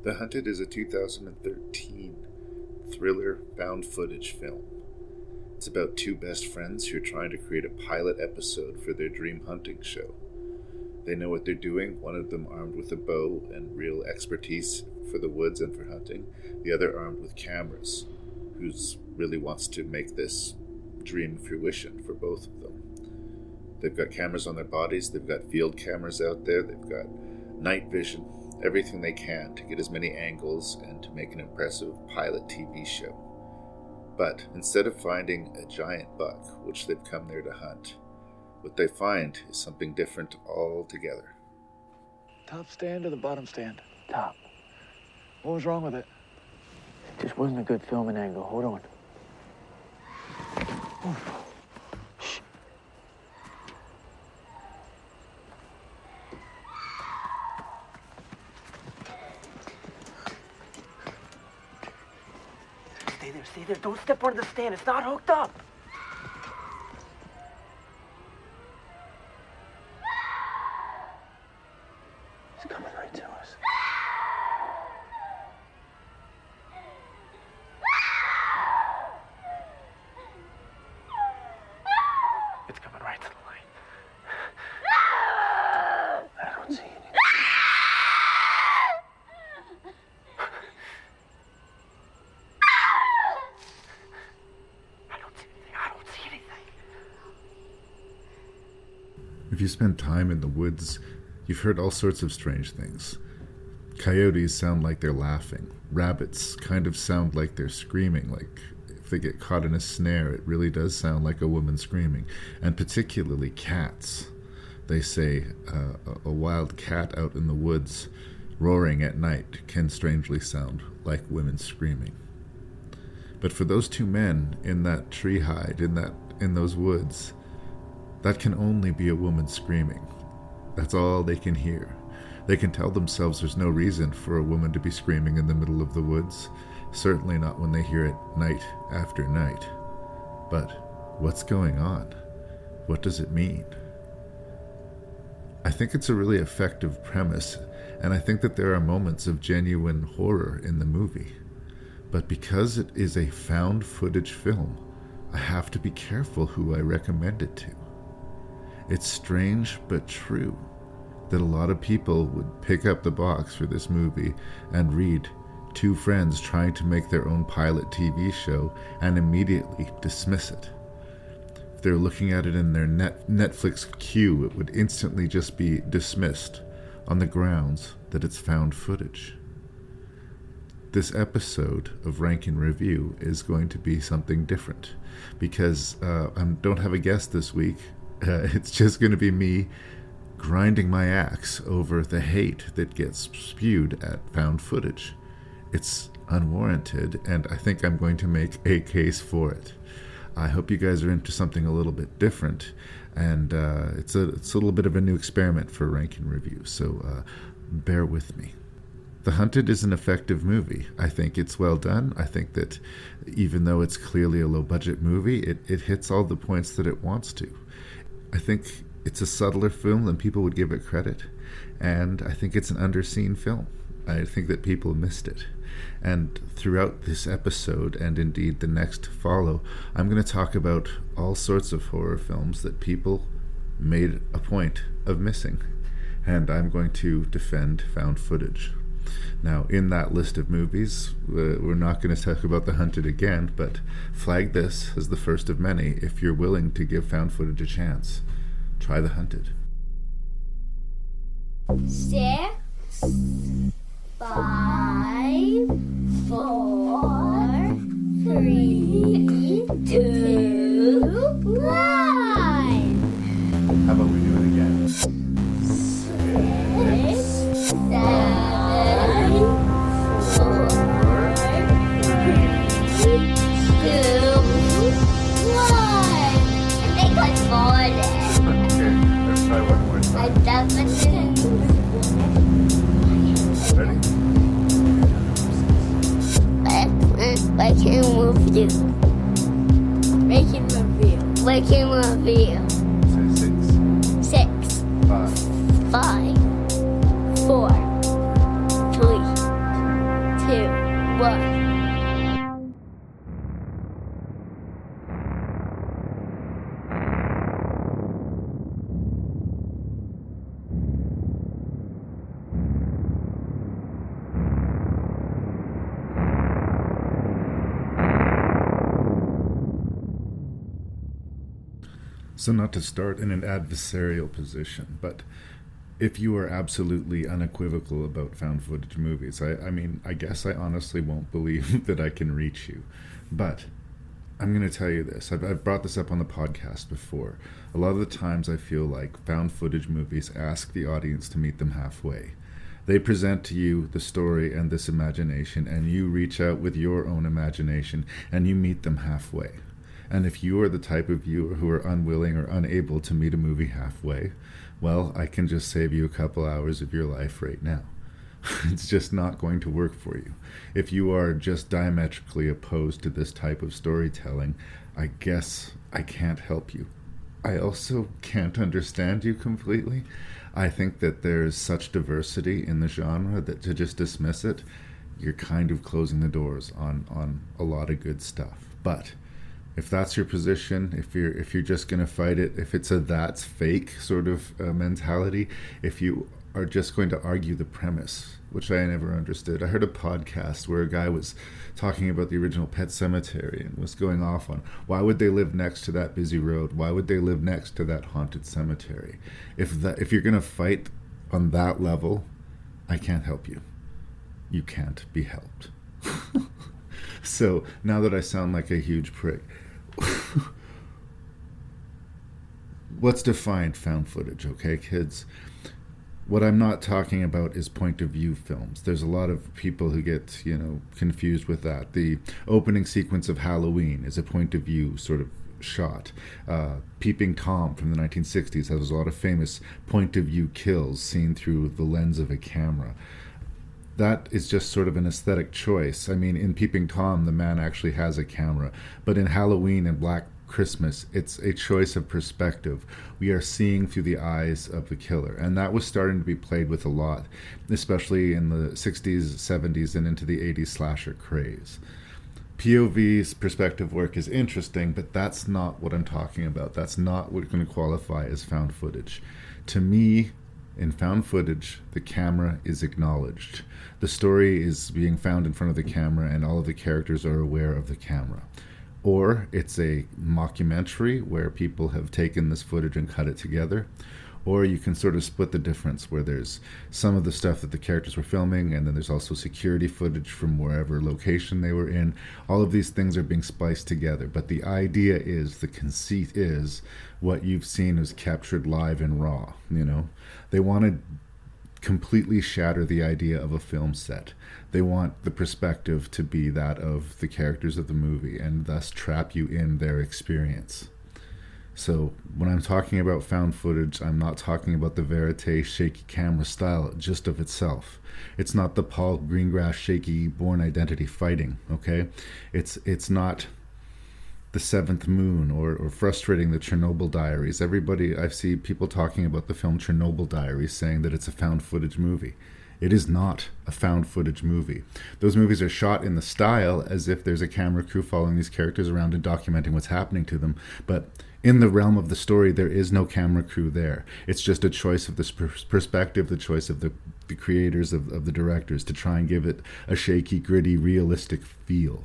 The Hunted is a 2013 thriller found footage film. It's about two best friends who are trying to create a pilot episode for their dream hunting show. They know what they're doing, one of them armed with a bow and real expertise for the woods and for hunting, the other armed with cameras, who really wants to make this dream fruition for both of them. They've got cameras on their bodies, they've got field cameras out there, they've got night vision, everything they can to get as many angles and to make an impressive pilot TV show. But instead of finding a giant buck, which they've come there to hunt, what they find is something different altogether. Top stand or the bottom stand? Top. What was wrong with it? It just wasn't a good filming angle. Hold on. Shh. Stay there. Don't step on the stand. It's not hooked up. It's coming right to us. It's coming right to the light. I don't see anything. If you spend time in the woods, you've heard all sorts of strange things. Coyotes sound like they're laughing. Rabbits kind of sound like they're screaming, like if they get caught in a snare, it really does sound like a woman screaming. And particularly cats. They say a wild cat out in the woods roaring at night can strangely sound like women screaming. But for those two men in that tree hide, in those woods, that can only be a woman screaming. That's all they can hear. They can tell themselves there's no reason for a woman to be screaming in the middle of the woods, certainly not when they hear it night after night. But what's going on? What does it mean? I think it's a really effective premise, and I think that there are moments of genuine horror in the movie. But because it is a found footage film, I have to be careful who I recommend it to. It's strange but true that a lot of people would pick up the box for this movie and read two friends trying to make their own pilot TV show and immediately dismiss it. If they're looking at it in their Netflix queue, it would instantly just be dismissed on the grounds that it's found footage. This episode of Rank and Review is going to be something different because I don't have a guest this week. It's just going to be me grinding my axe over the hate that gets spewed at found footage. It's unwarranted, and I think I'm going to make a case for it. I hope you guys are into something a little bit different, and it's a little bit of a new experiment for Rank and Review, so bear with me. The Hunted is an effective movie. I think it's well done. I think that even though it's clearly a low-budget movie, it hits all the points that it wants to. I think it's a subtler film than people would give it credit, and I think it's an underseen film. I think that people missed it. And throughout this episode, and indeed the next to follow, I'm going to talk about all sorts of horror films that people made a point of missing, and I'm going to defend found footage. Now, in that list of movies, we're not going to talk about The Hunted again, but flag this as the first of many if you're willing to give found footage a chance. Try The Hunted. 6, 5, 4, 3, 2, 1. How about we do it again? 6, 7, 4, 3, 2, 1. I think I fought it. Okay, let's try one more I time. definitely. Ready? I can't move you. Making review. Making review. Say 6. 6, 5. 5, 4, 3, So not to start in an adversarial position, but if you are absolutely unequivocal about found footage movies, I mean, I guess I honestly won't believe that I can reach you. But I'm going to tell you this. I've brought this up on the podcast before. A lot of the times I feel like found footage movies ask the audience to meet them halfway. They present to you the story and this imagination, and you reach out with your own imagination, and you meet them halfway. And if you are the type of viewer who are unwilling or unable to meet a movie halfway, well, I can just save you a couple hours of your life right now. It's just not going to work for you. If you are just diametrically opposed to this type of storytelling, I guess I can't help you. I also can't understand you completely. I think that there's such diversity in the genre that to just dismiss it, you're kind of closing the doors on a lot of good stuff. But if that's your position, if you're just going to fight it, if it's a that's fake sort of mentality, if you are just going to argue the premise, which I never understood. I heard a podcast where a guy was talking about the original Pet Cemetery and was going off on why would they live next to that busy road? Why would they live next to that haunted cemetery? If you're going to fight on that level, I can't help you. You can't be helped. So now that I sound like a huge prick, let's define found footage, okay, kids? What I'm not talking about is point of view films. There's a lot of people who get, confused with that. The opening sequence of Halloween is a point of view sort of shot. Peeping Tom from the 1960s has a lot of famous point of view kills seen through the lens of a camera. That is just sort of an aesthetic choice. I mean, in Peeping Tom, the man actually has a camera. But in Halloween and Black Christmas, it's a choice of perspective. We are seeing through the eyes of the killer. And that was starting to be played with a lot, especially in the 60s, 70s, and into the 80s slasher craze. POV's perspective work is interesting, but that's not what I'm talking about. That's not what's going to qualify as found footage. To me, in found footage, the camera is acknowledged. The story is being found in front of the camera, and all of the characters are aware of the camera. Or it's a mockumentary where people have taken this footage and cut it together. Or you can sort of split the difference where there's some of the stuff that the characters were filming, and then there's also security footage from wherever location they were in. All of these things are being spliced together. But the idea is, the conceit is, what you've seen is captured live and raw. They want to completely shatter the idea of a film set. They want the perspective to be that of the characters of the movie, and thus trap you in their experience. So when I'm talking about found footage, I'm not talking about the verite shaky camera style just of itself. It's not the Paul Greengrass shaky Bourne Identity fighting, okay? It's not The Seventh Moon or frustrating the Chernobyl Diaries. I see people talking about the film Chernobyl Diaries saying that it's a found footage movie. It is not a found footage movie. Those movies are shot in the style as if there's a camera crew following these characters around and documenting what's happening to them. But in the realm of the story, there is no camera crew there. It's just a choice of this perspective, the choice of the creators, of the directors, to try and give it a shaky, gritty, realistic feel.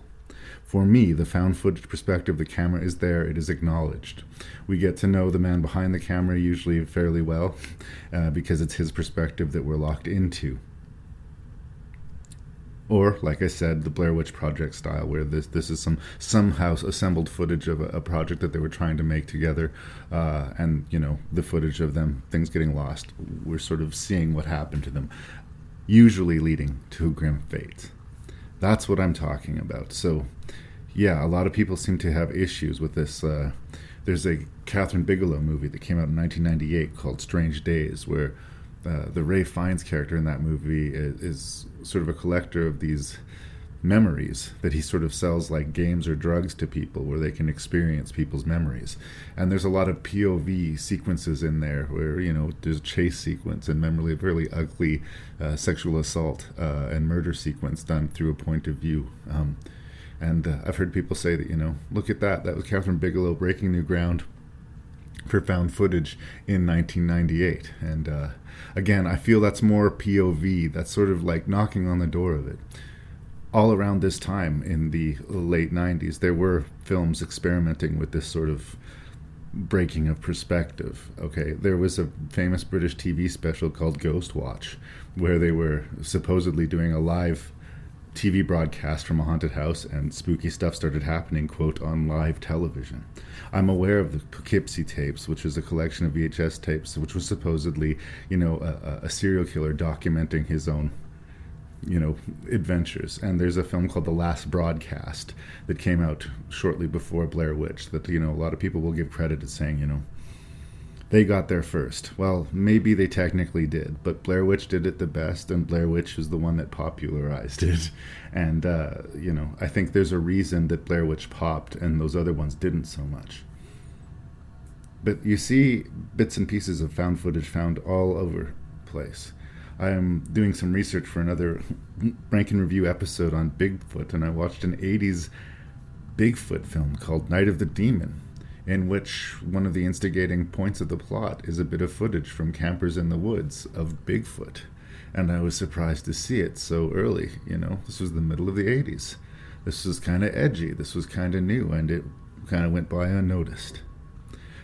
For me, the found footage perspective, the camera is there, it is acknowledged. We get to know the man behind the camera usually fairly well because it's his perspective that we're locked into. Or, like I said, the Blair Witch Project style, where this is somehow assembled footage of a project that they were trying to make together, and, the footage of things getting lost. We're sort of seeing what happened to them, usually leading to a grim fate. That's what I'm talking about. So, yeah, a lot of people seem to have issues with this. There's a Catherine Bigelow movie that came out in 1998 called Strange Days, where the Ray Fiennes character in that movie is sort of a collector of these memories that he sort of sells like games or drugs to people where they can experience people's memories. And there's a lot of POV sequences in there where, there's a chase sequence and memorably really ugly sexual assault and murder sequence done through a point of view. And I've heard people say that, look at that was Catherine Bigelow breaking new ground for found footage in 1998. And again, I feel that's more POV. That's sort of like knocking on the door of it. All around this time in the late 90s, there were films experimenting with this sort of breaking of perspective. Okay, there was a famous British TV special called Ghost Watch, where they were supposedly doing a live TV broadcast from a haunted house, and spooky stuff started happening, quote, on live television. I'm aware of the Poughkeepsie tapes, which was a collection of VHS tapes, which was supposedly, a serial killer documenting his own adventures. And there's a film called The Last Broadcast that came out shortly before Blair Witch that, a lot of people will give credit to saying, they got there first. Well, maybe they technically did, but Blair Witch did it the best, and Blair Witch is the one that popularized it. And, I think there's a reason that Blair Witch popped and those other ones didn't so much. But you see bits and pieces of found footage found all over the place. I am doing some research for another Rank and Review episode on Bigfoot, and I watched an 80s Bigfoot film called Night of the Demon, in which one of the instigating points of the plot is a bit of footage from campers in the woods of Bigfoot. And I was surprised to see it so early. This was the middle of the 80s. This was kind of edgy. This was kind of new, and it kind of went by unnoticed.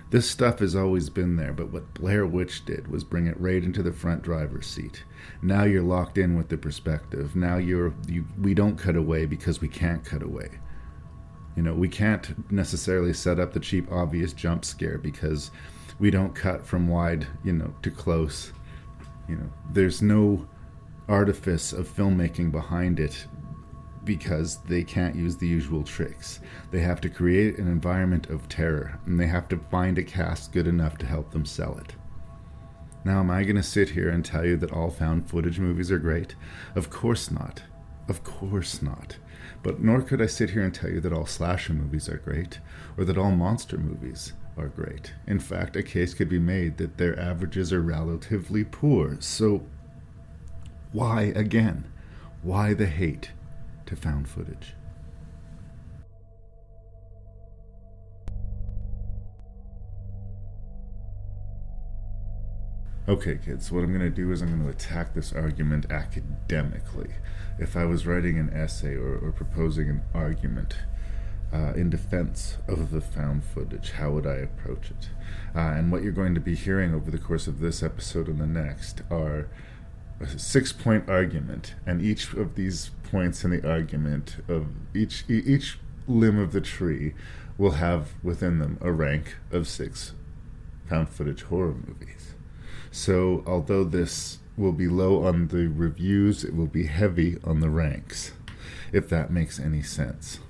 This stuff has always been there, but what Blair Witch did was bring it right into the front driver's seat. Now you're locked in with the perspective. Now we don't cut away because we can't cut away. We can't necessarily set up the cheap, obvious jump scare because we don't cut from wide, to close. There's no artifice of filmmaking behind it because they can't use the usual tricks. They have to create an environment of terror, and they have to find a cast good enough to help them sell it. Now, am I going to sit here and tell you that all found footage movies are great? Of course not. Of course not. But nor could I sit here and tell you that all slasher movies are great, or that all monster movies are great. In fact, a case could be made that their averages are relatively poor. So, why again? Why the hate to found footage? Okay, kids, what I'm going to do is I'm going to attack this argument academically. If I was writing an essay or proposing an argument in defense of the found footage, how would I approach it? And what you're going to be hearing over the course of this episode and the next are a 6-point argument, and each of these points in the argument of each limb of the tree will have within them a rank of 6 found footage horror movies. So although this will be low on the reviews, it will be heavy on the ranks, if that makes any sense.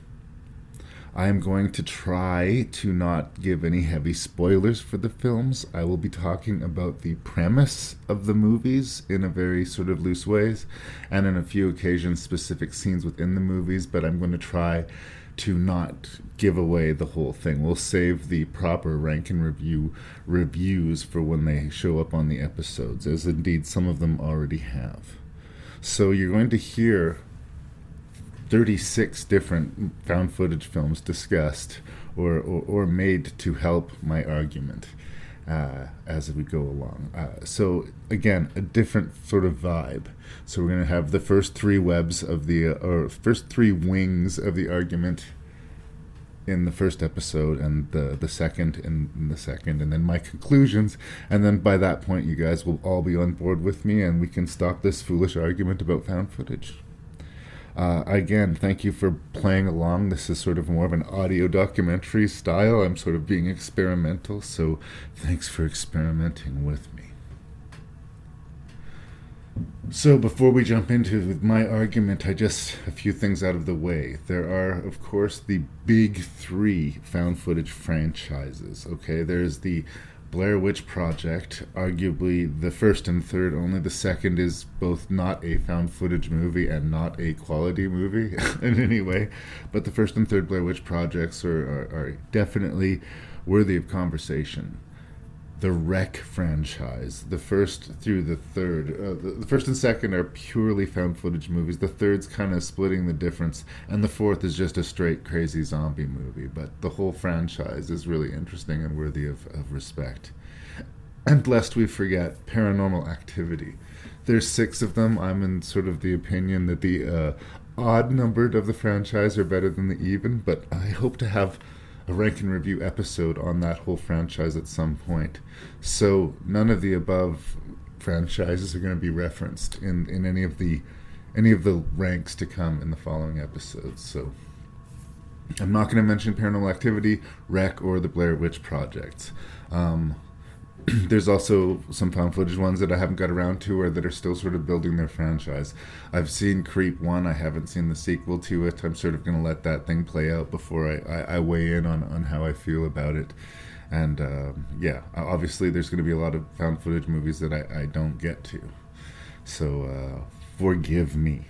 I am going to try to not give any heavy spoilers for the films. I will be talking about the premise of the movies in a very sort of loose ways, and in a few occasions specific scenes within the movies, but I'm going to try to not give away the whole thing. We'll save the proper rank and review reviews for when they show up on the episodes, as indeed some of them already have. So you're going to hear 36 different found footage films discussed or made to help my argument as we go along. So again, a different sort of vibe. So we're going to have the first 3 webs of first 3 wings of the argument in the first episode, and the second in the second, and then my conclusions, and then by that point you guys will all be on board with me, and we can stop this foolish argument about found footage. Again, thank you for playing along. This is sort of more of an audio documentary style. I'm sort of being experimental, so thanks for experimenting with me. So before we jump into my argument, a few things out of the way. There are, of course, the big 3 found footage franchises. Okay, there's the Blair Witch Project, arguably the first and third only. The second is both not a found footage movie and not a quality movie in any way. But the first and third Blair Witch Projects are definitely worthy of conversation. The Wreck franchise, the first through the third. The first and second are purely found footage movies. The third's kind of splitting the difference. And the fourth is just a straight crazy zombie movie. But the whole franchise is really interesting and worthy of respect. And lest we forget, Paranormal Activity. There's 6 of them. I'm in sort of the opinion that the odd numbered of the franchise are better than the even. But I hope to have a rank and review episode on that whole franchise at some point. So none of the above franchises are going to be referenced in any of the ranks to come in the following episodes. So I'm not going to mention Paranormal Activity, Rec, or the Blair Witch Project. There's also some found footage ones that I haven't got around to, or that are still sort of building their franchise. I've seen Creep 1. I haven't seen the sequel to it. I'm sort of going to let that thing play out before I weigh in on how I feel about it. And yeah, obviously there's going to be a lot of found footage movies that I don't get to. So forgive me.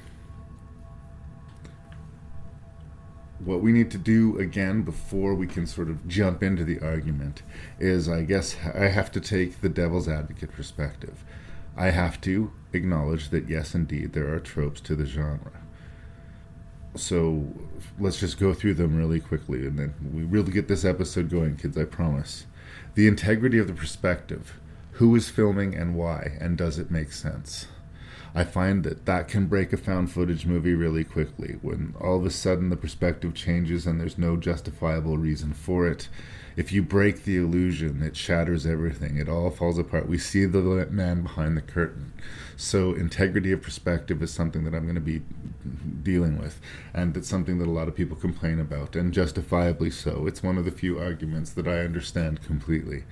What we need to do, again, before we can sort of jump into the argument, is I guess I have to take the devil's advocate perspective. I have to acknowledge that, yes, indeed, there are tropes to the genre. So let's just go through them really quickly, and then we really get this episode going, kids, I promise. The integrity of the perspective. Who is filming and why, and does it make sense? I find that can break a found footage movie really quickly, when all of a sudden the perspective changes and there's no justifiable reason for it. If you break the illusion, it shatters everything. It all falls apart. We see the man behind the curtain. So integrity of perspective is something that I'm going to be dealing with, and it's something that a lot of people complain about, and justifiably so. It's one of the few arguments that I understand completely.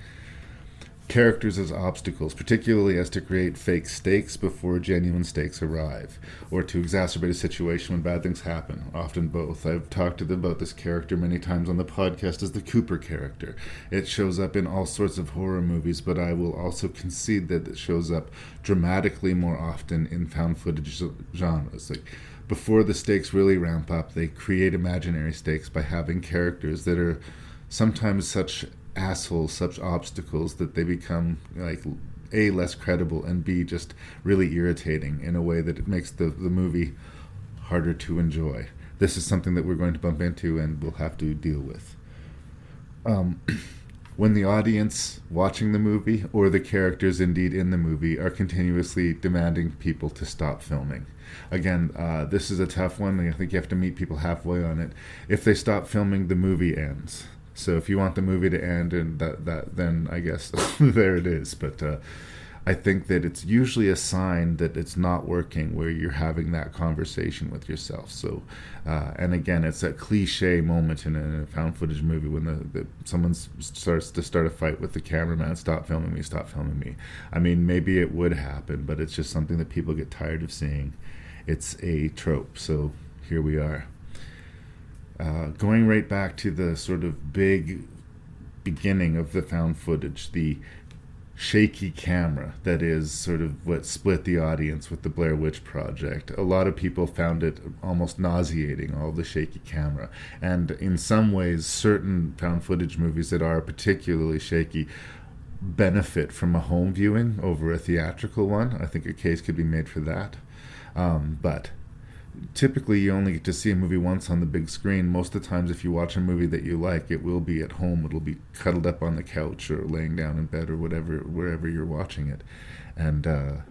Characters as obstacles, particularly as to create fake stakes before genuine stakes arrive, or to exacerbate a situation when bad things happen, often both. I've talked about this character many times on the podcast as the Cooper character. It shows up in all sorts of horror movies, but I will also concede that it shows up dramatically more often in found footage genres. Like, before the stakes really ramp up, they create imaginary stakes by having characters that are sometimes such assholes, such obstacles, that they become, like, A, less credible, and B, just really irritating in a way that it makes the movie harder to enjoy. This is something that we're going to bump into and we'll have to deal with. When the audience watching the movie, or the characters indeed in the movie, are continuously demanding people to stop filming. Again, this is a tough one. I think you have to meet people halfway on it. If they stop filming, the movie ends. So if you want the movie to end, and that then I guess there it is. But I think that it's usually a sign that it's not working, where you're having that conversation with yourself. So, and again, it's that cliche moment in a found footage movie when someone starts a fight with the cameraman, stop filming me, stop filming me. I mean, maybe it would happen, but it's just something that people get tired of seeing. It's a trope, so here we are. Going right back to the sort of big beginning of the found footage, the shaky camera that is sort of what split the audience with the Blair Witch Project. A lot of people found it almost nauseating, all the shaky camera. And in some ways, certain found footage movies that are particularly shaky benefit from a home viewing over a theatrical one. I think a case could be made for that. But typically you only get to see a movie once on the big screen. Most of the times, if you watch a movie that you like, it will be at home. It'll be cuddled up on the couch or laying down in bed or whatever, wherever you're watching it. And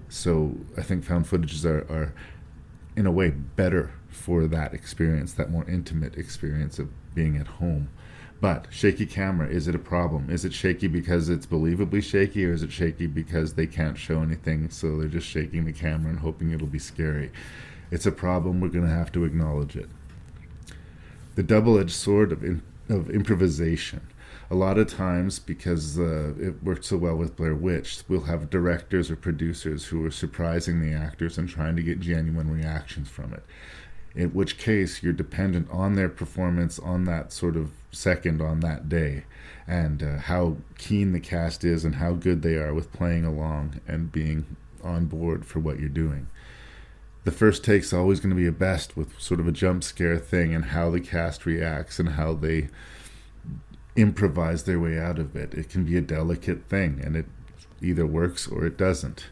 so I think found footages are in a way better for that experience, that more intimate experience of being at home. But shaky camera, is it a problem? Is it shaky because it's believably shaky, or is it shaky because they can't show anything, so they're just shaking the camera and hoping it'll be scary? It's a problem. We're going to have to acknowledge it. The double-edged sword of improvisation. A lot of times, because it worked so well with Blair Witch, we'll have directors or producers who are surprising the actors and trying to get genuine reactions from it. In which case, you're dependent on their performance on that sort of second, on that day, and how keen the cast is and how good they are with playing along and being on board for what you're doing. The first take's always going to be a best, with sort of a jump scare thing, and how the cast reacts and how they improvise their way out of it. It can be a delicate thing, and it either works or it doesn't.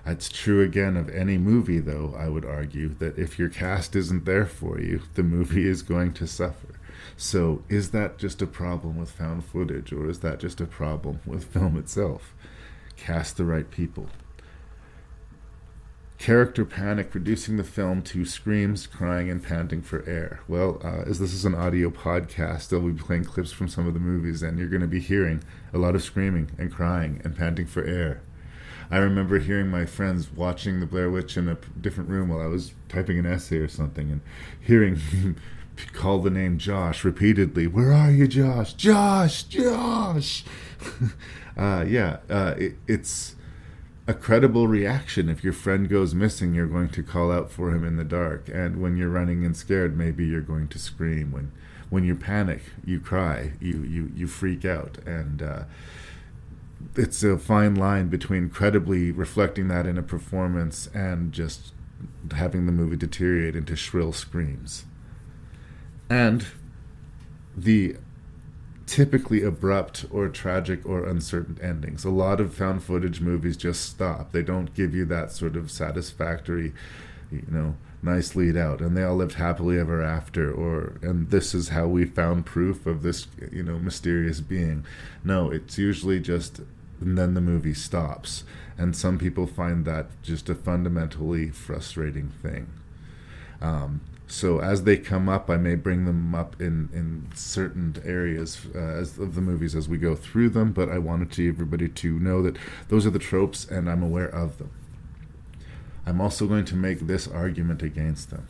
It's true again of any movie, though, I would argue, that if your cast isn't there for you, the movie is going to suffer. So is that just a problem with found footage, or is that just a problem with film itself? Cast the right people. Character panic, reducing the film to screams, crying, and panting for air. Well, as this is an audio podcast, I'll be playing clips from some of the movies, and you're going to be hearing a lot of screaming and crying and panting for air. I remember hearing my friends watching the Blair Witch in a different room while I was typing an essay or something, and hearing him call the name Josh repeatedly. Where are you, Josh? Josh! Josh! It's a credible reaction. If your friend goes missing, you're going to call out for him in the dark. And when you're running and scared, maybe you're going to scream. When you panic, you cry. You freak out. And it's a fine line between credibly reflecting that in a performance and just having the movie deteriorate into shrill screams. And the typically abrupt or tragic or uncertain endings. A lot of found footage movies just stop. They don't give you that sort of satisfactory, nice lead out, and they all lived happily ever after, and this is how we found proof of this, mysterious being. No, it's usually just, and then the movie stops. And some people find that just a fundamentally frustrating thing. So as they come up, I may bring them up in certain areas of the movies as we go through them, but I wanted everybody to know that those are the tropes and I'm aware of them. I'm also going to make this argument against them.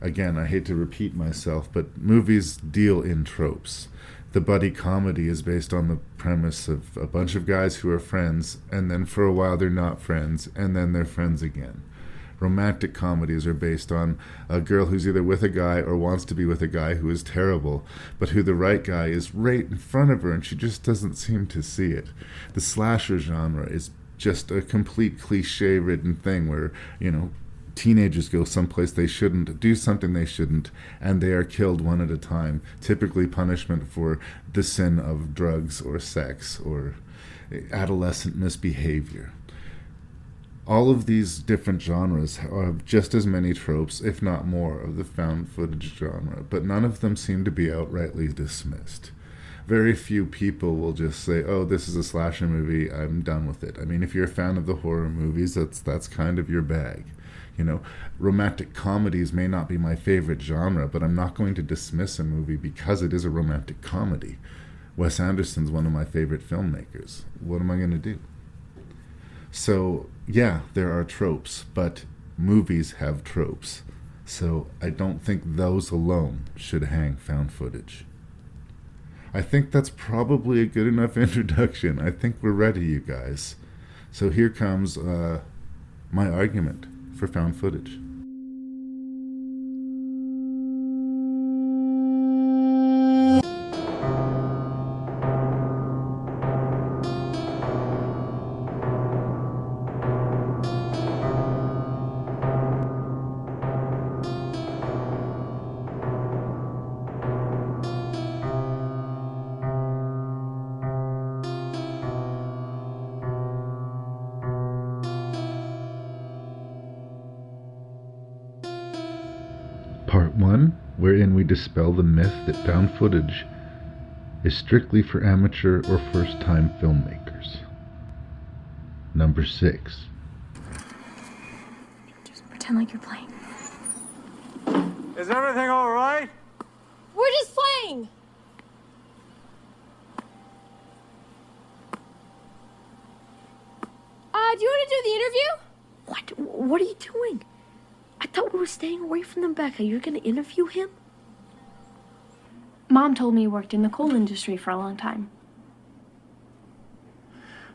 Again, I hate to repeat myself, but movies deal in tropes. The buddy comedy is based on the premise of a bunch of guys who are friends, and then for a while they're not friends, and then they're friends again. Romantic comedies are based on a girl who's either with a guy or wants to be with a guy who is terrible, but who the right guy is right in front of her and she just doesn't seem to see it. The slasher genre is just a complete cliche-ridden thing where, teenagers go someplace they shouldn't, do something they shouldn't, and they are killed one at a time, typically punishment for the sin of drugs or sex or adolescent misbehavior. All of these different genres have just as many tropes, if not more, of the found footage genre, but none of them seem to be outrightly dismissed. Very few people will just say, oh, this is a slasher movie, I'm done with it. I mean, if you're a fan of the horror movies, that's kind of your bag. Romantic comedies may not be my favorite genre, but I'm not going to dismiss a movie because it is a romantic comedy. Wes Anderson's one of my favorite filmmakers. What am I going to do? So, yeah, there are tropes, but movies have tropes. So I don't think those alone should hang found footage. I think that's probably a good enough introduction. I think we're ready, you guys. So here comes my argument for found footage. Part 1, wherein we dispel the myth that found footage is strictly for amateur or first-time filmmakers. Number 6. Just pretend like you're playing. Is everything all right? We're just playing! Do you want to do the interview? What are you doing? I thought we were staying away from them, Becca. You're going to interview him? Mom told me he worked in the coal industry for a long time.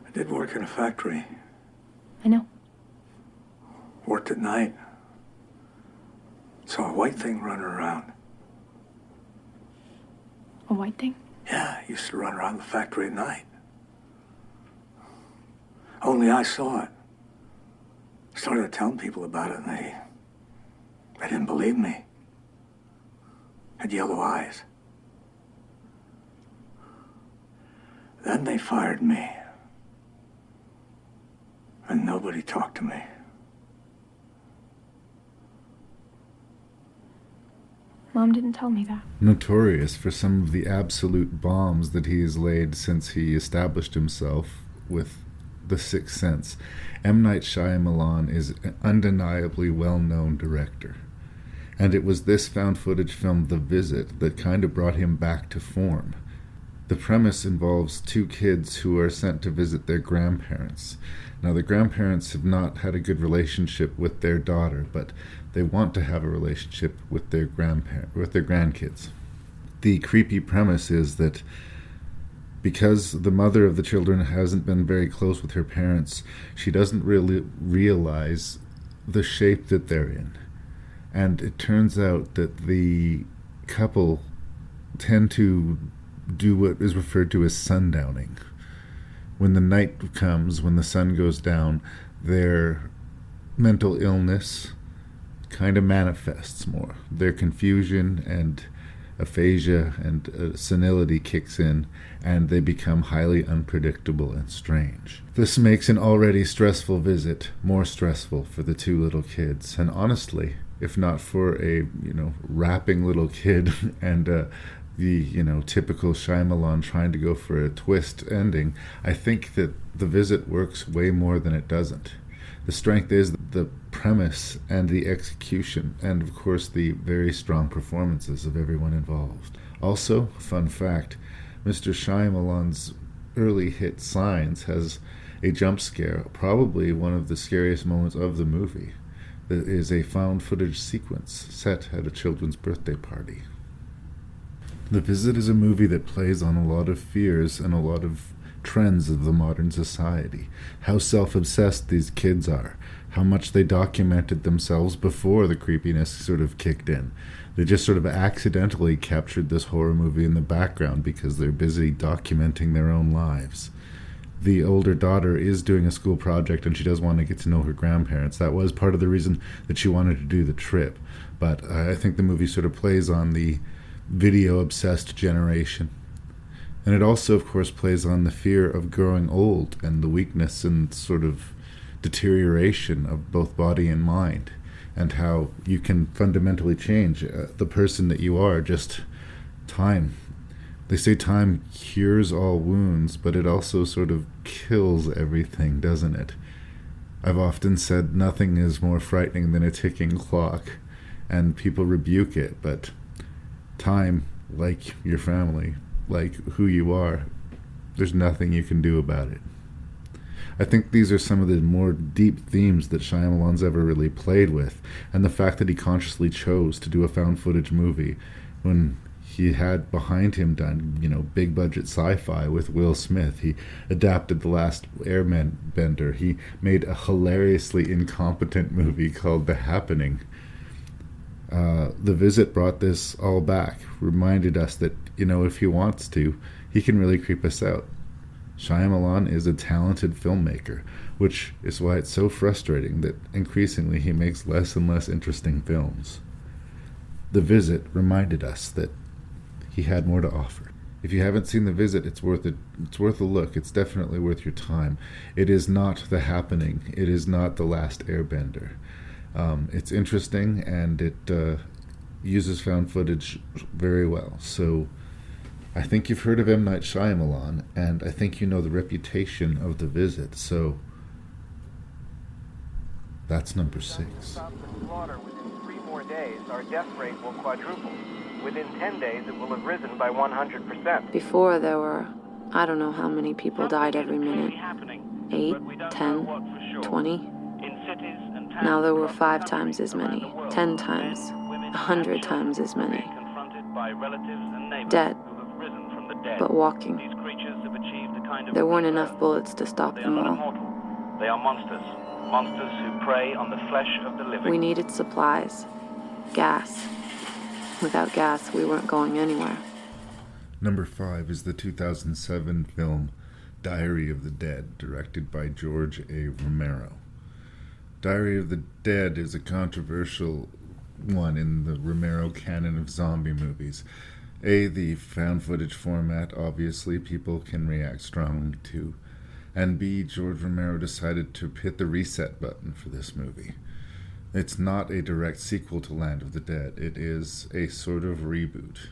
I did work in a factory. I know. Worked at night. Saw a white thing running around. A white thing? Yeah, used to run around the factory at night. Only I saw it. Started telling people about it, and they didn't believe me. Had yellow eyes. Then they fired me. And nobody talked to me. Mom didn't tell me that. Notorious for some of the absolute bombs that he has laid since he established himself with The Sixth Sense, M. Night Shyamalan is an undeniably well-known director. And it was this found footage film, The Visit, that kind of brought him back to form. The premise involves two kids who are sent to visit their grandparents. Now, the grandparents have not had a good relationship with their daughter, but they want to have a relationship with their grandkids. The creepy premise is that because the mother of the children hasn't been very close with her parents, she doesn't really realize the shape that they're in. And it turns out that the couple tend to do what is referred to as sundowning. When the night comes, when the sun goes down, their mental illness kind of manifests more. Their confusion and aphasia and senility kicks in, and they become highly unpredictable and strange. This makes an already stressful visit more stressful for the two little kids. And honestly, if not for a, rapping little kid and the, typical Shyamalan trying to go for a twist ending, I think that The Visit works way more than it doesn't. The strength is the premise and the execution, and of course the very strong performances of everyone involved. Also, fun fact, Mr. Shyamalan's early hit Signs has a jump scare, probably one of the scariest moments of the movie. That is a found footage sequence set at a children's birthday party. The Visit is a movie that plays on a lot of fears and a lot of trends of the modern society. How self-obsessed these kids are. How much they documented themselves before the creepiness sort of kicked in. They just sort of accidentally captured this horror movie in the background because they're busy documenting their own lives. The older daughter is doing a school project and she does want to get to know her grandparents. That was part of the reason that she wanted to do the trip. But I think the movie sort of plays on the video-obsessed generation. And it also, of course, plays on the fear of growing old and the weakness and sort of deterioration of both body and mind, and how you can fundamentally change the person that you are, just time. They say time cures all wounds, but it also sort of kills everything, doesn't it? I've often said nothing is more frightening than a ticking clock, and people rebuke it, but time, like your family, like who you are, there's nothing you can do about it. I think these are some of the more deep themes that Shyamalan's ever really played with, and the fact that he consciously chose to do a found footage movie when he had behind him done, big budget sci-fi with Will Smith. He adapted The Last Airbender. He made a hilariously incompetent movie called The Happening. The Visit brought this all back, reminded us that, if he wants to, he can really creep us out. Shyamalan is a talented filmmaker, which is why it's so frustrating that increasingly he makes less and less interesting films. The Visit reminded us that he had more to offer. If you haven't seen The Visit, it's worth a look. It's definitely worth your time. It is not The Happening. It is not The Last Airbender. It's interesting, and it uses found footage very well. So I think you've heard of M. Night Shyamalan, and I think you know the reputation of The Visit. So that's number 6. Within 3 more days, our death rate will quadruple. Within 10 days, it will have risen by 100%. Before there were, I don't know how many people died every minute. 8, 10, 20. Now there were 5 times as many, 10 times, 100 times as many. Dead, but walking. There weren't enough bullets to stop them all. They are monsters who prey on the flesh of the living. We needed supplies, gas. Without gas, we weren't going anywhere. Number 5 is the 2007 film Diary of the Dead, directed by George A. Romero. Diary of the Dead is a controversial one in the Romero canon of zombie movies. The found footage format, obviously, people can react strongly to. And B, George Romero decided to hit the reset button for this movie. It's not a direct sequel to Land of the Dead. It is a sort of reboot.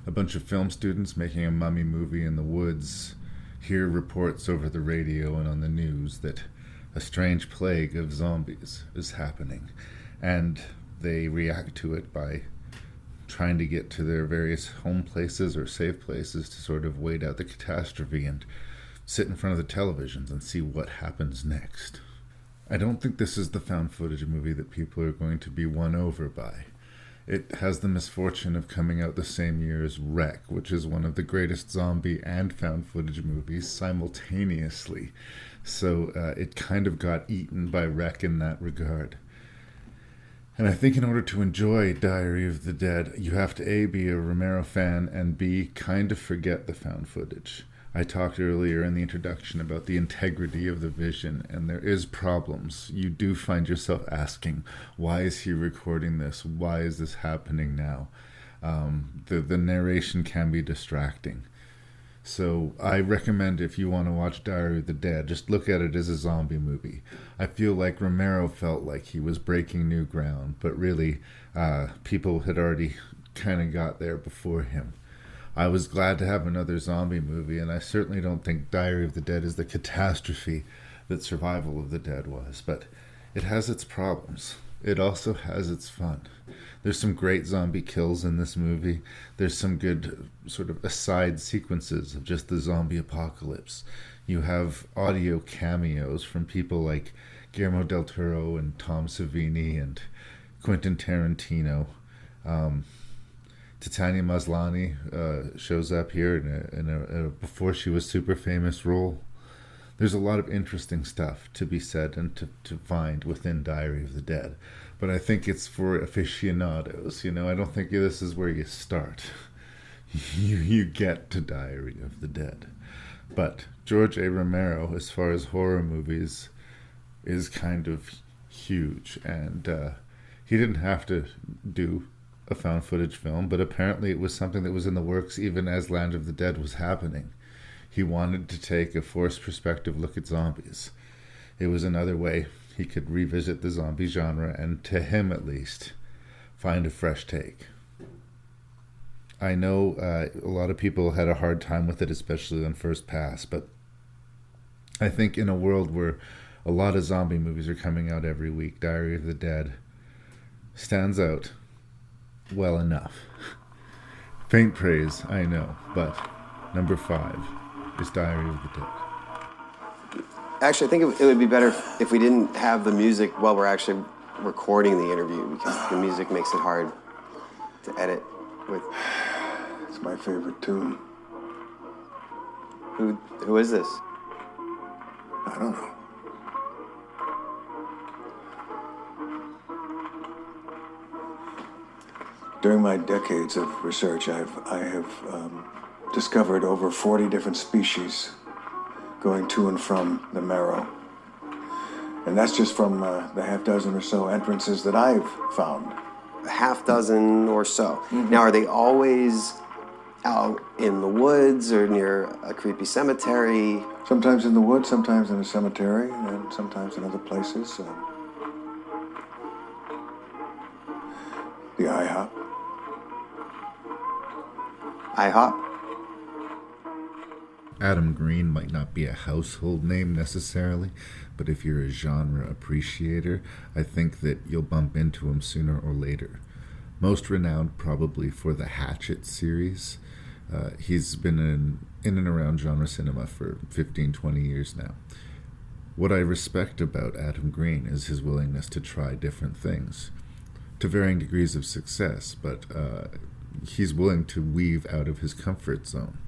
A bunch of film students making a mummy movie in the woods hear reports over the radio and on the news that a strange plague of zombies is happening, and they react to it by trying to get to their various home places or safe places to sort of wait out the catastrophe and sit in front of the televisions and see what happens next. I don't think this is the found footage movie that people are going to be won over by. It has the misfortune of coming out the same year as Wreck, which is one of the greatest zombie and found footage movies simultaneously. So it kind of got eaten by Wreck in that regard. And I think in order to enjoy Diary of the Dead, you have to A, be a Romero fan, and B, kind of forget the found footage. I talked earlier in the introduction about the integrity of the vision, and there is problems. You do find yourself asking, why is he recording this? Why is this happening now? The narration can be distracting. So I recommend, if you want to watch Diary of the Dead, just look at it as a zombie movie. I feel like Romero felt like he was breaking new ground, but really people had already kind of got there before him. I was glad to have another zombie movie, and I certainly don't think Diary of the Dead is the catastrophe that Survival of the Dead was, but it has its problems. It also has its fun. There's some great zombie kills in this movie. There's some good sort of aside sequences of just the zombie apocalypse. You have audio cameos from people like Guillermo del Toro and Tom Savini and Quentin Tarantino. Tatiana Maslany shows up here in a before she was super famous role. There's a lot of interesting stuff to be said and to find within Diary of the Dead. But I think it's for aficionados. I don't think this is where you start. You get to Diary of the Dead. But George A. Romero, as far as horror movies, is kind of huge. And he didn't have to do a found footage film, but apparently it was something that was in the works even as Land of the Dead was happening. He wanted to take a forced perspective look at zombies. It was another way he could revisit the zombie genre and, to him at least, find a fresh take. I know a lot of people had a hard time with it, especially on first pass, but I think in a world where a lot of zombie movies are coming out every week, Diary of the Dead stands out well enough. Faint praise, I know, but number 5 is Diary of the Dead. Actually, I think it would be better if we didn't have the music while we're actually recording the interview, because the music makes it hard to edit with. It's my favorite tune. Who is this? I don't know. During my decades of research, I have discovered over 40 different species going to and from the Marrow. And that's just from the half dozen or so entrances that I've found. A half dozen or so. Mm-hmm. Now, are they always out in the woods or near a creepy cemetery? Sometimes in the woods, sometimes in a cemetery, and sometimes in other places. The IHOP. IHOP? Adam Green might not be a household name necessarily, but if you're a genre appreciator, I think that you'll bump into him sooner or later. Most renowned probably for the Hatchet series. He's been in and around genre cinema for 15-20 years now. What I respect about Adam Green is his willingness to try different things, to varying degrees of success, but he's willing to weave out of his comfort zone.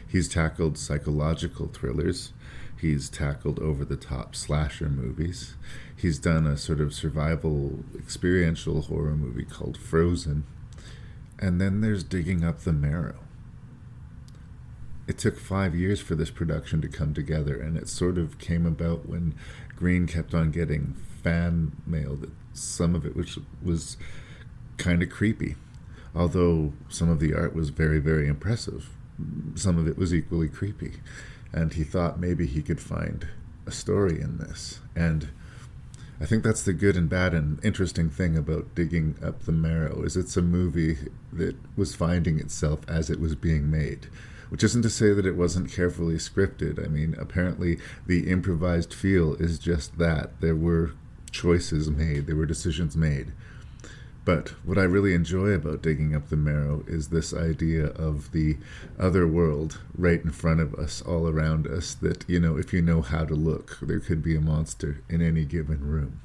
He's tackled psychological thrillers. He's tackled over-the-top slasher movies. He's done a sort of survival experiential horror movie called Frozen. And then there's digging up the Marrow. It took 5 years for this production to come together, and it sort of came about when Green kept on getting fan mail that some of it which was kind of creepy. Although some of the art was very, very impressive, some of it was equally creepy. And he thought maybe he could find a story in this. And I think that's the good and bad and interesting thing about Digging Up the Marrow, is it's a movie that was finding itself as it was being made. which isn't to say that it wasn't carefully scripted. I mean, apparently the improvised feel is just that. There were choices made, there were decisions made. But what I really enjoy about Digging Up the Marrow is this idea of the other world right in front of us, all around us, that, you know, if you know how to look, there could be a monster in any given room.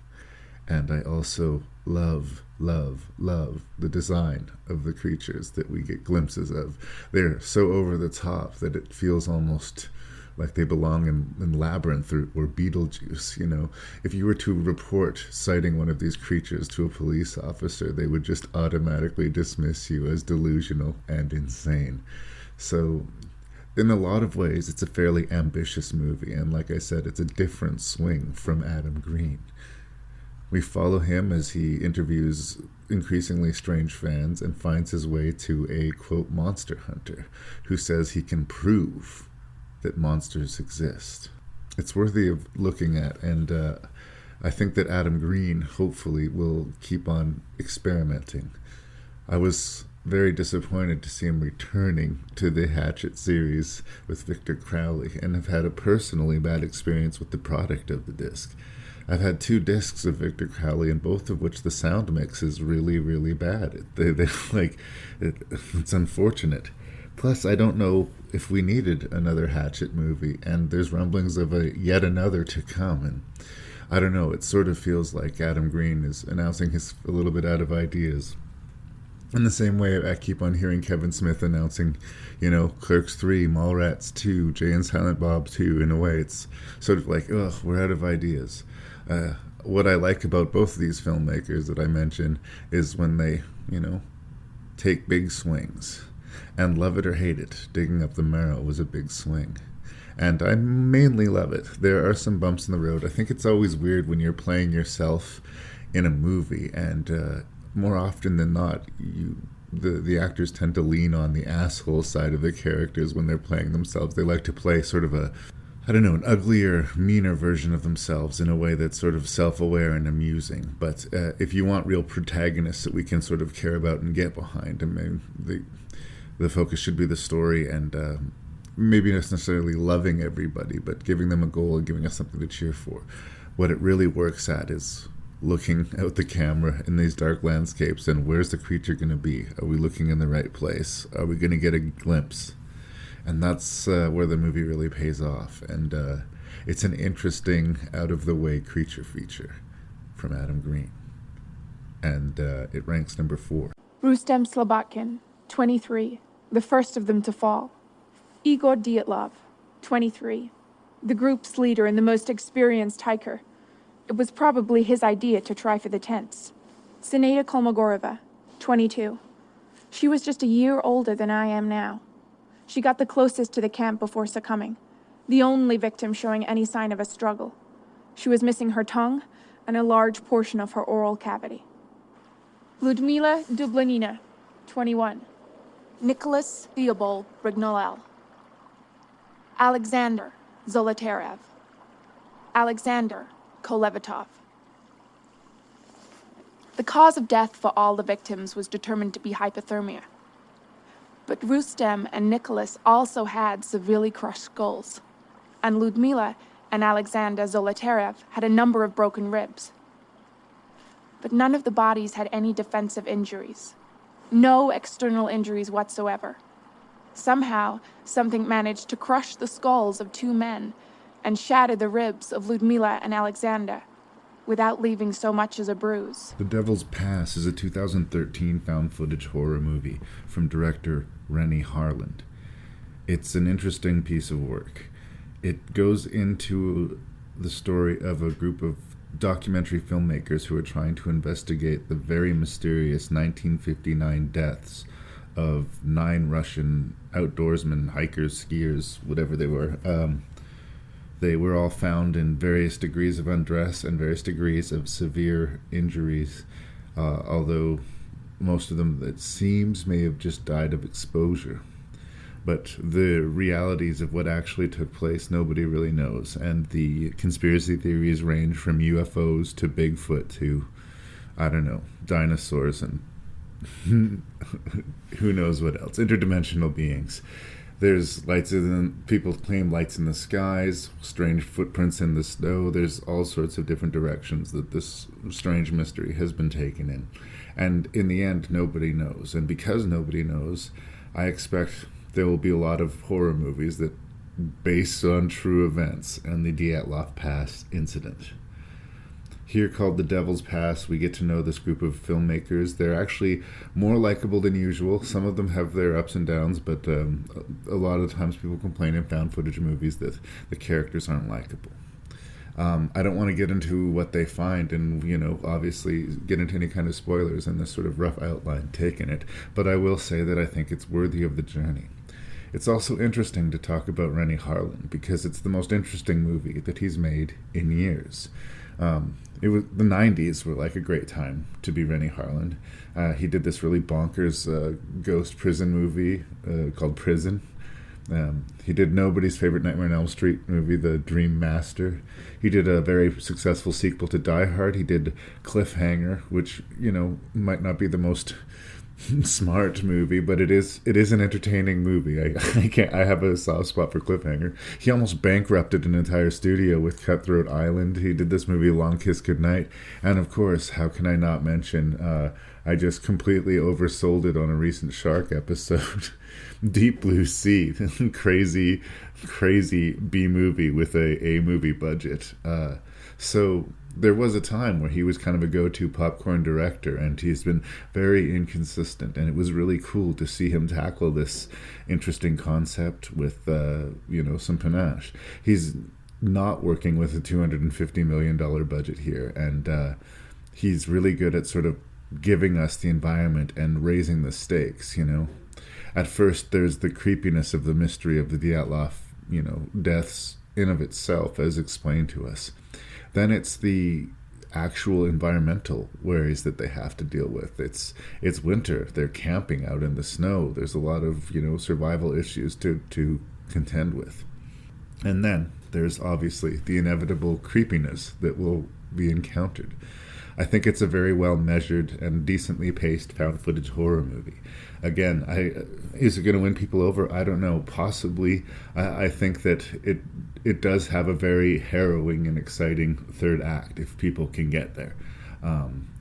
And I also love the design of the creatures that we get glimpses of. They're so over the top that it feels almost like they belong in Labyrinth or Beetlejuice. You know, if you were to report sighting one of these creatures to a police officer, they would just automatically dismiss you as delusional and insane. So in a lot of ways, it's a fairly ambitious movie, and like I said, it's a different swing from Adam Green. We follow him as he interviews increasingly strange fans and finds his way to a, quote, monster hunter who says he can prove that monsters exist. It's worthy of looking at, and I think that Adam Green hopefully will keep on experimenting. I was very disappointed to see him returning to the Hatchet series with Victor Crowley, and have had a personally bad experience with the product of the disc. I've had 2 discs of Victor Crowley, and both of which the sound mix is really, really bad. It's unfortunate. Plus, I don't know if we needed another Hatchet movie, and there's rumblings of yet another to come, and I don't know, it sort of feels like Adam Green is announcing he's a little bit out of ideas. In the same way, I keep on hearing Kevin Smith announcing, you know, Clerks 3, Mallrats 2, Jay and Silent Bob 2. In a way, it's sort of like, ugh, we're out of ideas. What I like about both of these filmmakers that I mentioned is when they, you know, take big swings. And love it or hate it, Digging Up the Marrow was a big swing. And I mainly love it. There are some bumps in the road. I think it's always weird when you're playing yourself in a movie, and more often than not, the actors tend to lean on the asshole side of the characters when they're playing themselves. They like to play sort of an uglier, meaner version of themselves in a way that's sort of self-aware and amusing. But if you want real protagonists that we can sort of care about and get behind, I mean, the focus should be the story, and maybe not necessarily loving everybody, but giving them a goal and giving us something to cheer for. What it really works at is looking out the camera in these dark landscapes, and where's the creature going to be? Are we looking in the right place? Are we going to get a glimpse? And that's where the movie really pays off. And it's an interesting, out-of-the-way creature feature from Adam Green. And it ranks number 4. Rustem Slobodkin, 23, the first of them to fall. Igor Dyatlov, 23, the group's leader and the most experienced hiker. It was probably his idea to try for the tents. Sinead Kolmogorova, 22. She was just a year older than I am now. She got the closest to the camp before succumbing, the only victim showing any sign of a struggle. She was missing her tongue and a large portion of her oral cavity. Ludmila Dublanina, 21. Nicholas Theobald Brignolel. Alexander Zolotarev. Alexander Kolevatov. The cause of death for all the victims was determined to be hypothermia. But Rustem and Nicholas also had severely crushed skulls, and Ludmila and Alexander Zolotarev had a number of broken ribs. But none of the bodies had any defensive injuries. No external injuries whatsoever. Somehow, something managed to crush the skulls of 2 men and shatter the ribs of Ludmila and Alexander without leaving so much as a bruise. The Devil's Pass is a 2013 found footage horror movie from director Rennie Harland. It's an interesting piece of work. It goes into the story of a group of documentary filmmakers who are trying to investigate the very mysterious 1959 deaths of 9 Russian outdoorsmen, hikers, skiers, whatever they were. They were all found in various degrees of undress and various degrees of severe injuries, although most of them, it seems, may have just died of exposure. But the realities of what actually took place, nobody really knows. And the conspiracy theories range from UFOs to Bigfoot to, I don't know, dinosaurs and who knows what else, interdimensional beings. There's people claim lights in the skies, strange footprints in the snow. There's all sorts of different directions that this strange mystery has been taken in. And in the end, nobody knows. And because nobody knows, I expect there will be a lot of horror movies that based on true events and the Dyatlov Pass incident. Here, called The Devil's Pass, we get to know this group of filmmakers. They're actually more likable than usual. Some of them have their ups and downs, but a lot of times people complain in found footage movies that the characters aren't likable. I don't want to get into what they find and, obviously get into any kind of spoilers in this sort of rough outline take in it, but I will say that I think it's worthy of the journey. It's also interesting to talk about Renny Harlin because it's the most interesting movie that he's made in years. The 90s were like a great time to be Renny Harlin. He did this really bonkers ghost prison movie called Prison. He did nobody's favorite Nightmare on Elm Street movie, The Dream Master. He did a very successful sequel to Die Hard. He did Cliffhanger, which, might not be the most smart movie, but it is an entertaining movie. I have a soft spot for Cliffhanger. He almost bankrupted an entire studio with Cutthroat Island. He did this movie Long Kiss Goodnight, and of course, how can I not mention I just completely oversold it on a recent Shark episode. Deep Blue Sea, crazy B movie with a movie budget. So there was a time where he was kind of a go-to popcorn director, and he's been very inconsistent, and it was really cool to see him tackle this interesting concept with some panache. He's not working with a $250 million budget here, and he's really good at sort of giving us the environment and raising the stakes. At first there's the creepiness of the mystery of the Dyatlov deaths in of itself as explained to us. Then it's the actual environmental worries that they have to deal with. It's winter. They're camping out in the snow. There's a lot of survival issues to contend with. And then there's obviously the inevitable creepiness that will be encountered. I think it's a very well measured and decently paced found footage horror movie. Again, is it going to win people over? I don't know. Possibly. I think that it does have a very harrowing and exciting third act if people can get there.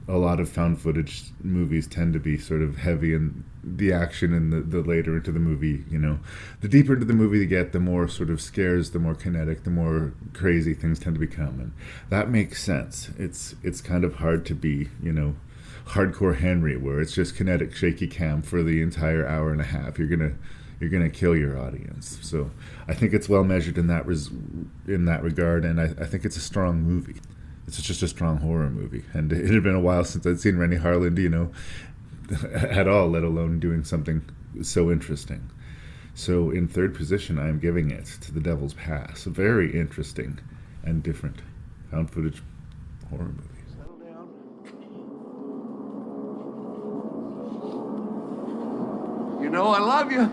A lot of found footage movies tend to be sort of heavy in the action and the later into the movie, the deeper into the movie you get, the more sort of scares, the more kinetic, the more crazy things tend to become. And that makes sense. It's kind of hard to be, hardcore Henry, where it's just kinetic shaky cam for the entire hour and a half. You're gonna kill your audience. So I think it's well measured in that regard, and I think it's a strong movie. It's just a strong horror movie, and it had been a while since I'd seen Renny Harlin, at all, let alone doing something so interesting. So in third position, I'm giving it to The Devil's Pass. A very interesting and different found footage horror movie. I love you.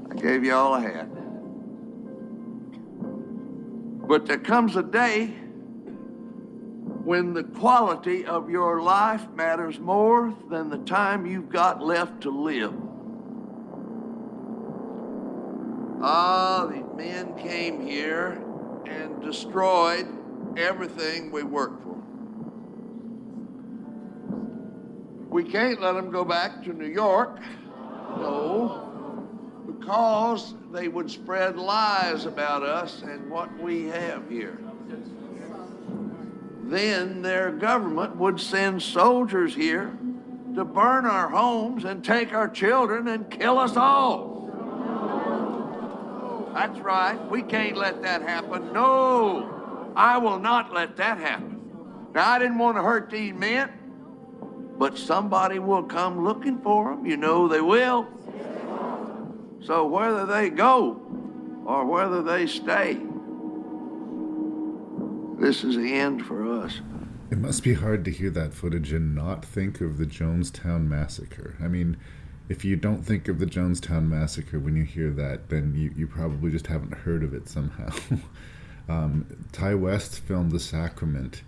I gave you all I had. But there comes a day when the quality of your life matters more than the time you've got left to live. These men came here and destroyed everything we worked for. We can't let them go back to New York, no, because they would spread lies about us and what we have here. Then their government would send soldiers here to burn our homes and take our children and kill us all. That's right, we can't let that happen. No, I will not let that happen. Now, I didn't want to hurt these men, but somebody will come looking for them. They will. So whether they go or whether they stay, this is the end for us. It must be hard to hear that footage and not think of the Jonestown Massacre. I mean, if you don't think of the Jonestown Massacre when you hear that, then you probably just haven't heard of it somehow. Ty West's film The Sacrament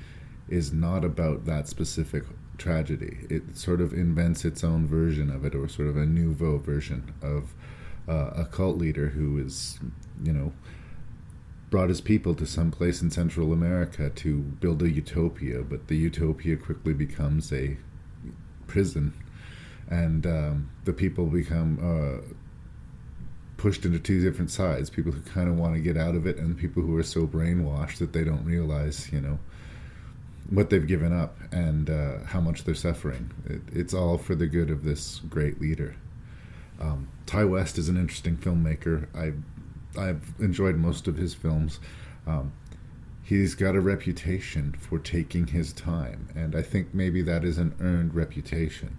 is not about that specific tragedy. It sort of invents its own version of it, or sort of a nouveau version of a cult leader who is, brought his people to some place in Central America to build a utopia, but the utopia quickly becomes a prison, and the people become pushed into two different sides: people who kind of want to get out of it, and people who are so brainwashed that they don't realize, what they've given up and how much they're suffering. It's all for the good of this great leader. Ty West is an interesting filmmaker. I've enjoyed most of his films. He's got a reputation for taking his time, and I think maybe that is an earned reputation.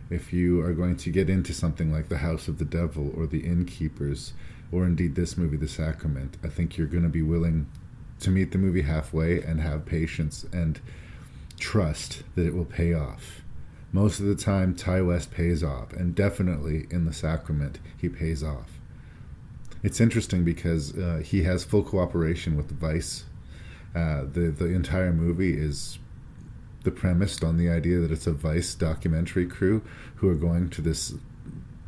If you are going to get into something like The House of the Devil or The Innkeepers, or indeed this movie, The Sacrament, I think you're going to be willing to meet the movie halfway and have patience and trust that it will pay off. Most of the time, Ty West pays off, and definitely in The Sacrament, he pays off. It's interesting because he has full cooperation with Vice. The entire movie is premised on the idea that it's a Vice documentary crew who are going to this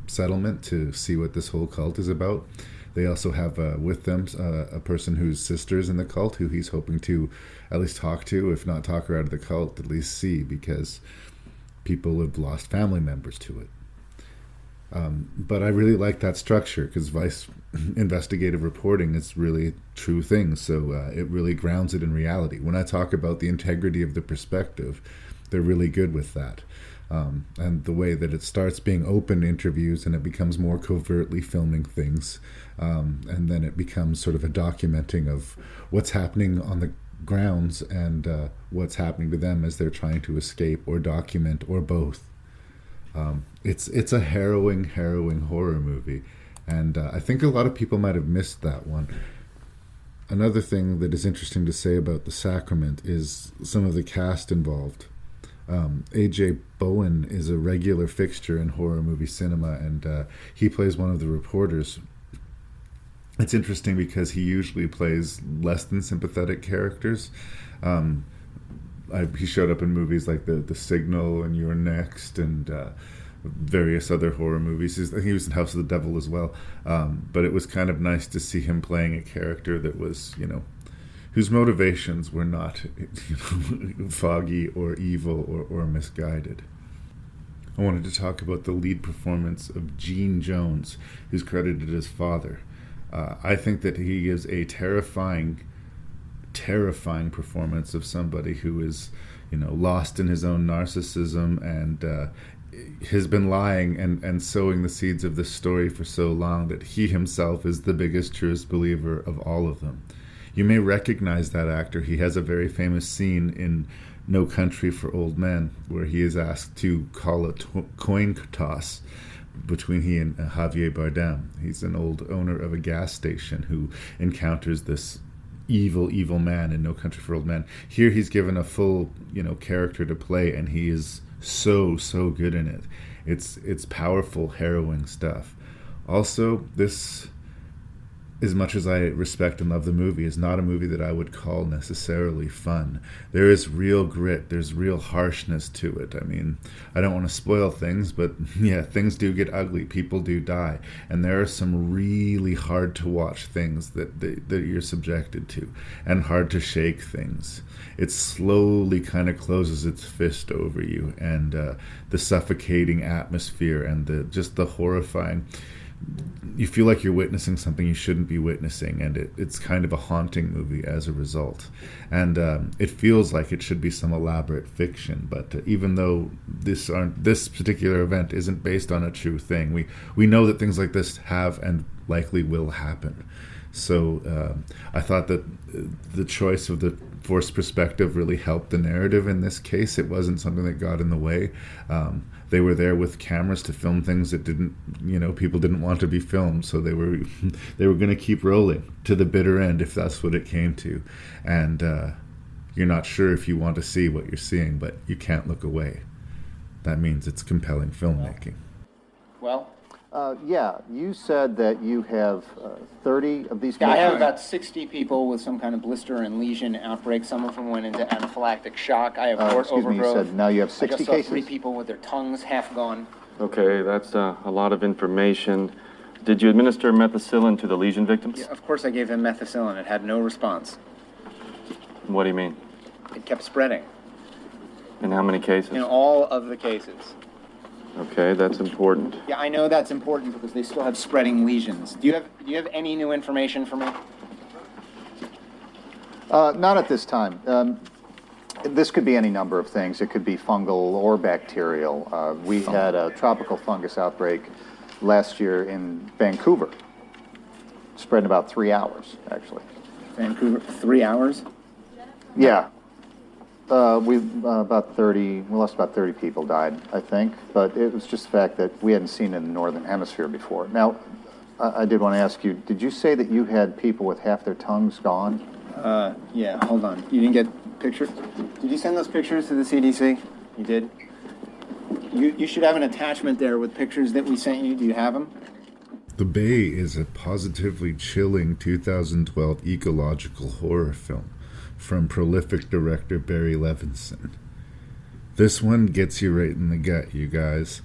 settlement to see what this whole cult is about. They also have with them a person whose sister's in the cult, who he's hoping to at least talk to, if not talk her out of the cult, at least see, because people have lost family members to it. But I really like that structure, because Vice investigative reporting is really true things, so it really grounds it in reality. When I talk about the integrity of the perspective, they're really good with that. And the way that it starts being open interviews and it becomes more covertly filming things, and then it becomes sort of a documenting of what's happening on the grounds and what's happening to them as they're trying to escape or document, or both. It's a harrowing horror movie, and I think a lot of people might have missed that one. Another thing that is interesting to say about The Sacrament is some of the cast involved. A.J. Bowen is a regular fixture in horror movie cinema, and he plays one of the reporters. It's interesting because he usually plays less than sympathetic characters. He showed up in movies like The Signal and You're Next and various other horror movies. He was in House of the Devil as well. But it was kind of nice to see him playing a character that was, whose motivations were not foggy or evil or misguided. I wanted to talk about the lead performance of Gene Jones, who's credited as father. I think that he gives a terrifying performance of somebody who is, lost in his own narcissism and has been lying and sowing the seeds of this story for so long that he himself is the biggest, truest believer of all of them. You may recognize that actor. He has a very famous scene in No Country for Old Men where he is asked to call a coin toss between he and Javier Bardem. He's an old owner of a gas station who encounters this evil man in No Country for Old Men. Here he's given a full, character to play, and he is so good in it. It's powerful, harrowing stuff. Also, this, as much as I respect and love the movie, is not a movie that I would call necessarily fun. There is real grit, there's real harshness to it. I mean, I don't want to spoil things, but yeah, things do get ugly, people do die, and there are some really hard to watch things that you're subjected to, and hard to shake things. It slowly kind of closes its fist over you, and the suffocating atmosphere and the horrifying, you feel like you're witnessing something you shouldn't be witnessing, and it's kind of a haunting movie as a result. And it feels like it should be some elaborate fiction, but even though this particular event isn't based on a true thing, we know that things like this have and likely will happen. So I thought that the choice of the forced perspective really helped the narrative in this case. It wasn't something that got in the way. They were there with cameras to film things that people didn't want to be filmed, so they were going to keep rolling to the bitter end if that's what it came to. And you're not sure if you want to see what you're seeing, but you can't look away. That means it's compelling filmmaking. Well, Yeah, you said that you have 30 of these Yeah, I have cases? about 60 people with some kind of blister and lesion outbreak. Some of them went into anaphylactic shock. I have wart Excuse me, you overgrowth. said now you have I 60 just saw cases? 3 people with their tongues half gone. Okay, that's a lot of information. Did you administer methicillin to the lesion victims? Yeah, of course I gave him methicillin. It had no response. What do you mean? It kept spreading In how many cases? in all of the cases. Okay, that's important. Yeah, I know that's important because they still have spreading lesions. Do you have any new information for me? Not at this time. This could be any number of things. It could be fungal or bacterial. We had a tropical fungus outbreak last year in Vancouver. Spread in about 3 hours, actually. Vancouver, 3 hours? Yeah. We lost about 30 people died, I think, but it was just the fact that we hadn't seen it in the Northern Hemisphere before. Now, I did want to ask you, did you say that you had people with half their tongues gone? Yeah, hold on. You didn't get pictures? Did you send those pictures to the CDC? You did? You should have an attachment there with pictures that we sent you. Do you have them? The Bay is a positively chilling 2012 ecological horror film from prolific director Barry Levinson. This one gets you right in the gut, you guys.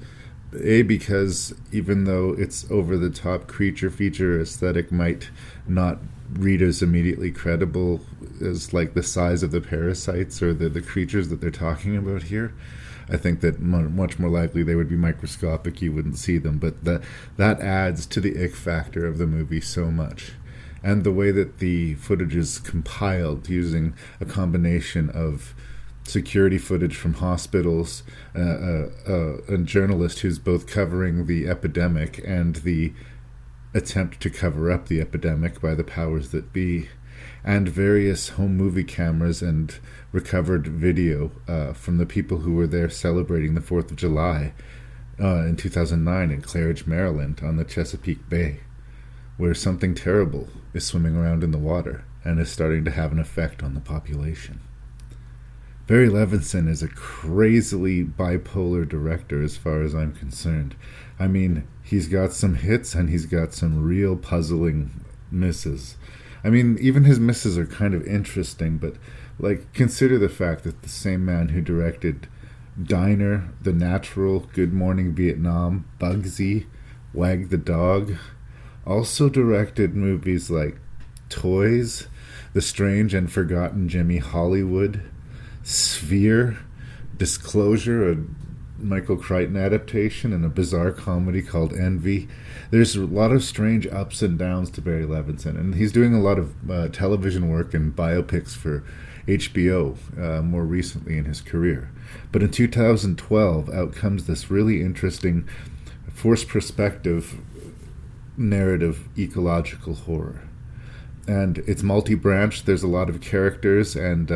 Because even though its over-the-top creature feature aesthetic might not read as immediately credible as like the size of the parasites or the creatures that they're talking about here, I think that much more likely they would be microscopic, you wouldn't see them, but that adds to the ick factor of the movie so much. And the way that the footage is compiled using a combination of security footage from hospitals, a journalist who's both covering the epidemic and the attempt to cover up the epidemic by the powers that be, and various home movie cameras and recovered video from the people who were there celebrating the 4th of July in 2009 in Claridge, Maryland on the Chesapeake Bay, where something terrible is swimming around in the water and is starting to have an effect on the population. Barry Levinson is a crazily bipolar director as far as I'm concerned. I mean, he's got some hits and he's got some real puzzling misses. I mean, even his misses are kind of interesting, but like, consider the fact that the same man who directed Diner, The Natural, Good Morning Vietnam, Bugsy, Wag the Dog, also directed movies like Toys, The Strange and Forgotten Jimmy Hollywood, Sphere, Disclosure, a Michael Crichton adaptation, and a bizarre comedy called Envy. There's a lot of strange ups and downs to Barry Levinson, and he's doing a lot of television work and biopics for HBO more recently in his career. But in 2012, out comes this really interesting forced perspective narrative ecological horror. And it's multi-branched. There's a lot of characters, and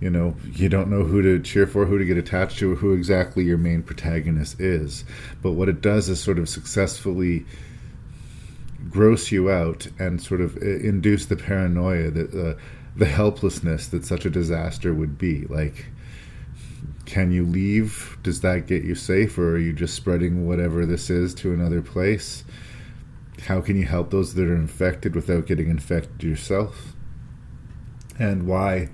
you don't know who to cheer for, who to get attached to, or who exactly your main protagonist is. But what it does is sort of successfully gross you out and sort of induce the paranoia, that the helplessness that such a disaster would be. Like, can you leave? Does that get you safe, or are you just spreading whatever this is to another place? How can you help those that are infected without getting infected yourself? And why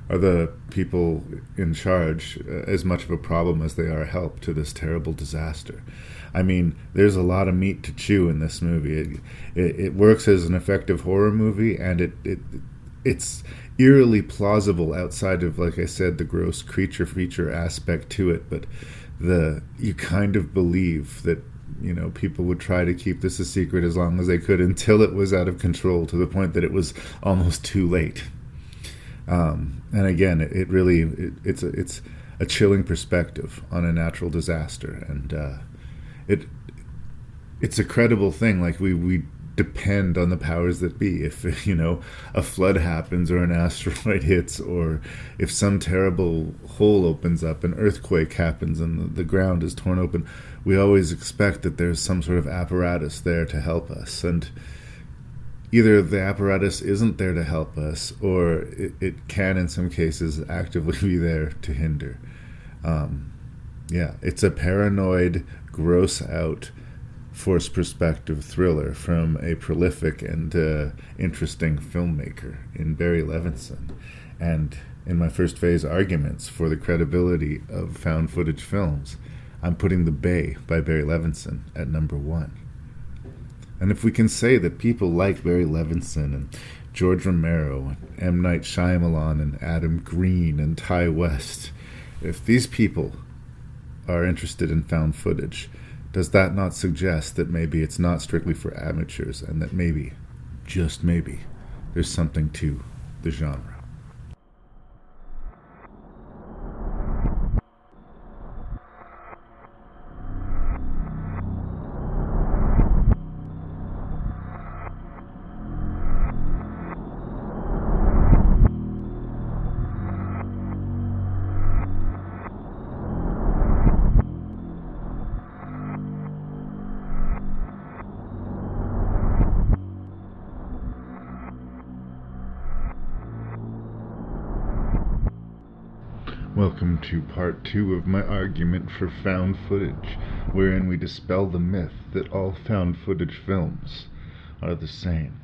are the people in charge as much of a problem as they are help to this terrible disaster? I mean, there's a lot of meat to chew in this movie. It works as an effective horror movie, and it's eerily plausible outside of, like I said, the gross creature feature aspect to it. But you kind of believe that people would try to keep this a secret as long as they could until it was out of control, to the point that it was almost too late. And again, it's a chilling perspective on a natural disaster, and it's a credible thing. Like, we depend on the powers that be. If a flood happens, or an asteroid hits, or if some terrible hole opens up, an earthquake happens and the ground is torn open, we always expect that there's some sort of apparatus there to help us. And either the apparatus isn't there to help us, or it can, in some cases, actively be there to hinder. It's a paranoid, gross out forced perspective thriller from a prolific and interesting filmmaker in Barry Levinson. And in my first phase arguments for the credibility of found footage films, I'm putting The Bay by Barry Levinson at number 1. And if we can say that people like Barry Levinson and George Romero and M. Night Shyamalan and Adam Green and Ty West, if these people are interested in found footage, does that not suggest that maybe it's not strictly for amateurs and that maybe, just maybe, there's something to the genre? Welcome to part 2 of my argument for found footage, wherein we dispel the myth that all found footage films are the same.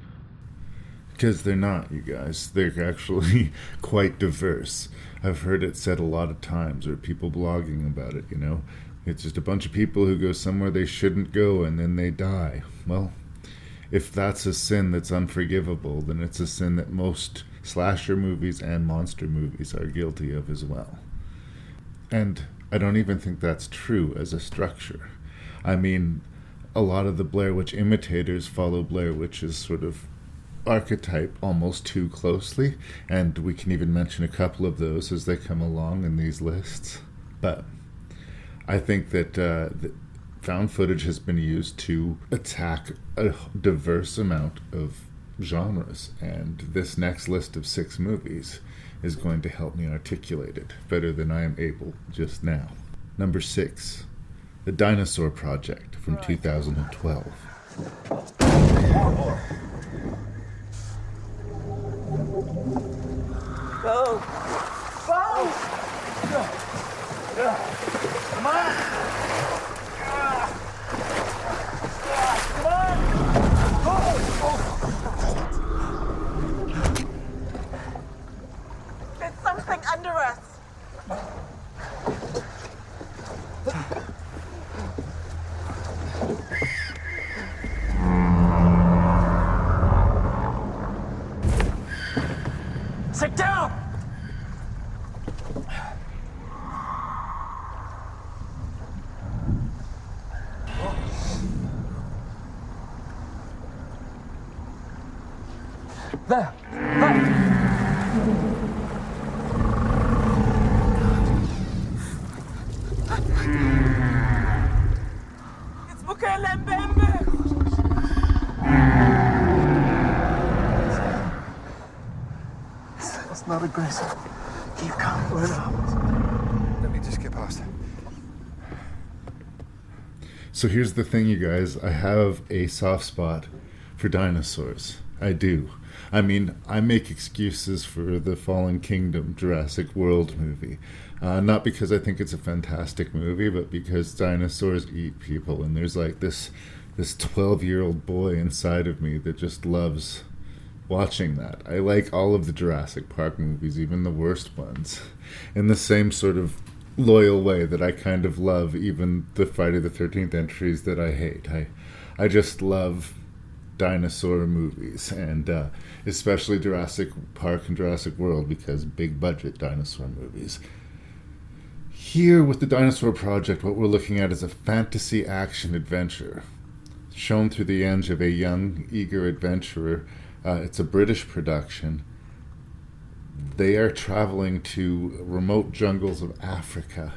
Because they're not, you guys. They're actually quite diverse. I've heard it said a lot of times, or people blogging about it, you know. It's just a bunch of people who go somewhere they shouldn't go and then they die. Well, if that's a sin that's unforgivable, then it's a sin that most slasher movies and monster movies are guilty of as well. And I don't even think that's true as a structure. I mean, a lot of the Blair Witch imitators follow Blair Witch's sort of archetype almost too closely, and we can even mention a couple of those as they come along in these lists. But I think that found footage has been used to attack a diverse amount of genres, and this next list of 6 movies is going to help me articulate it better than I am able just now. Number 6, The Dinosaur Project from 2012. Go! Go! Come on! Come on! There's something under us. Sit down! There! It's Bukele Mbembe! It's not aggressive. Keep calm. We're not. Let me just get past it. So here's the thing, you guys. I have a soft spot for dinosaurs. I do. I mean, I make excuses for the Fallen Kingdom Jurassic World movie. Not because I think it's a fantastic movie, but because dinosaurs eat people, and there's like this 12-year-old boy inside of me that just loves watching that. I like all of the Jurassic Park movies, even the worst ones, in the same sort of loyal way that I kind of love even the Friday the 13th entries that I hate. I just love dinosaur movies, and especially Jurassic Park and Jurassic World, because big budget dinosaur movies. Here with the Dinosaur Project, what we're looking at is a fantasy action adventure shown through the lens of a young, eager adventurer. It's a British production. They are traveling to remote jungles of Africa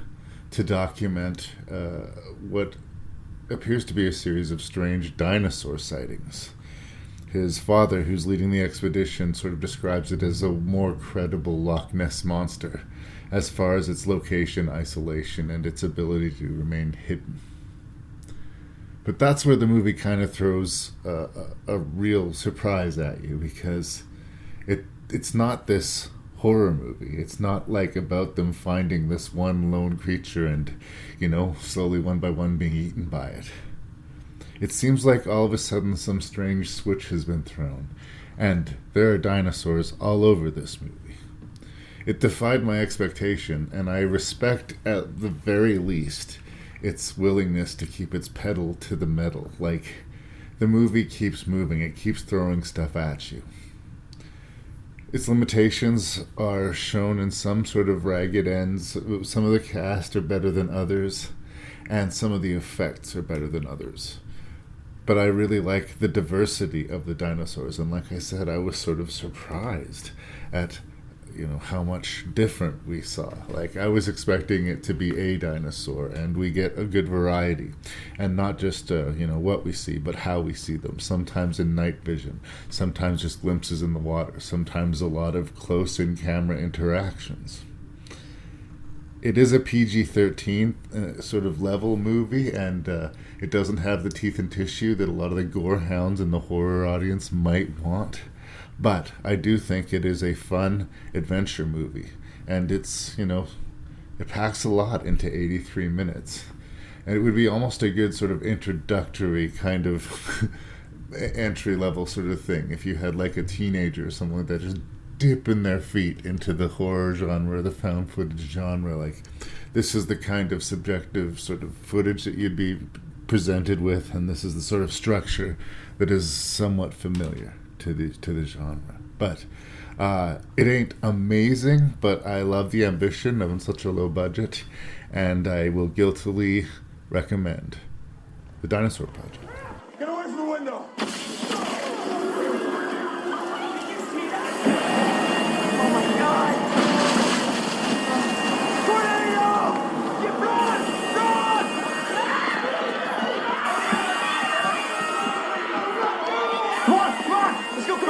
to document what appears to be a series of strange dinosaur sightings. His father, who's leading the expedition, sort of describes it as a more credible Loch Ness monster as far as its location, isolation, and its ability to remain hidden. But that's where the movie kind of throws a real surprise at you, because it's not this horror movie. It's not like about them finding this one lone creature and, slowly one by one being eaten by it. It seems like all of a sudden some strange switch has been thrown, and there are dinosaurs all over this movie. It defied my expectation, and I respect, at the very least, its willingness to keep its pedal to the metal. Like, the movie keeps moving, it keeps throwing stuff at you. Its limitations are shown in some sort of ragged ends. Some of the cast are better than others, and some of the effects are better than others. But I really like the diversity of the dinosaurs, and like I said, I was sort of surprised at, how much different we saw. Like, I was expecting it to be a dinosaur, and we get a good variety, and not just, what we see, but how we see them. Sometimes in night vision, sometimes just glimpses in the water, sometimes a lot of close-in-camera interactions. It is a PG-13 sort of level movie, and it doesn't have the teeth and tissue that a lot of the gore hounds in the horror audience might want. But I do think it is a fun adventure movie, and it's, it packs a lot into 83 minutes. And it would be almost a good sort of introductory kind of entry-level sort of thing if you had like a teenager or something like that just dipping their feet into the horror genre, the found footage genre. Like, this is the kind of subjective sort of footage that you'd be presented with, and this is the sort of structure that is somewhat familiar to the genre. But it ain't amazing, but I love the ambition of such a low budget, and I will guiltily recommend The Dinosaur Project. Get away from the window! Oh my God! Tornado! Get run! Run! Come on! Let's go! Go!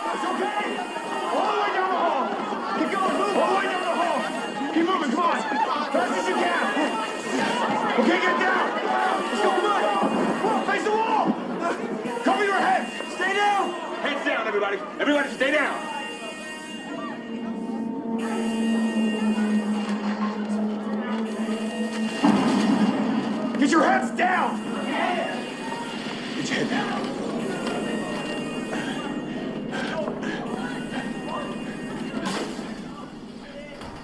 It's okay! All the way down the hall! Keep going! Move! All the way down the hall! Keep moving! Come on! Fast as you can! Okay, get down! Let's go! Come on! Face the wall! Cover your head! Stay down! Heads down, everybody! Everybody, stay down! Get your heads down! Get your head down.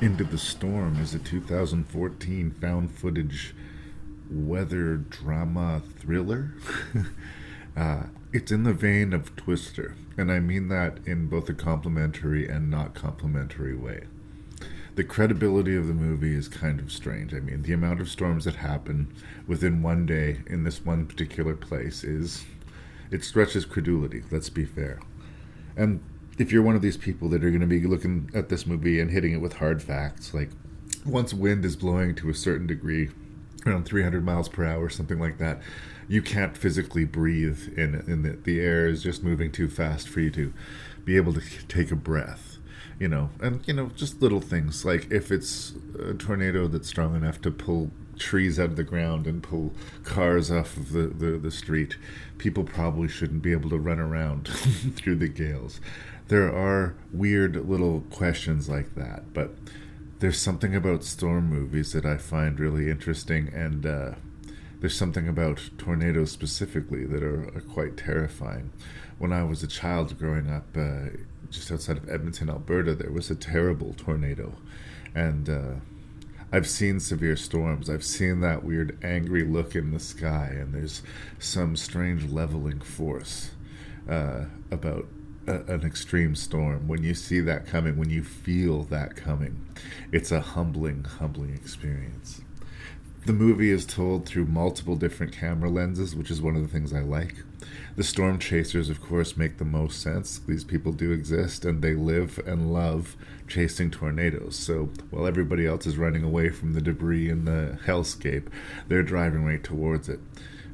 Into the Storm is a 2014 found footage weather drama thriller. It's in the vein of Twister, and I mean that in both a complimentary and not complimentary way. The credibility of the movie is kind of strange. I mean, the amount of storms that happen within one day in this one particular place it stretches credulity, let's be fair. And if you're one of these people that are going to be looking at this movie and hitting it with hard facts, like once wind is blowing to a certain degree, around 300 miles per hour, something like that, you can't physically breathe in the air is just moving too fast for you to be able to take a breath, and just little things like if it's a tornado that's strong enough to pull trees out of the ground and pull cars off of the street, people probably shouldn't be able to run around through the gales. There are weird little questions like that, but there's something about storm movies that I find really interesting, and there's something about tornadoes specifically that are quite terrifying. When I was a child growing up just outside of Edmonton, Alberta, there was a terrible tornado, and I've seen severe storms. I've seen that weird angry look in the sky, and there's some strange leveling force about an extreme storm. When you see that coming, when you feel that coming, it's a humbling experience. The movie is told through multiple different camera lenses, which is one of the things I like. The storm chasers, of course, make the most sense. These people do exist, and they live and love chasing tornadoes. So while everybody else is running away from the debris in the hellscape, they're driving right towards it.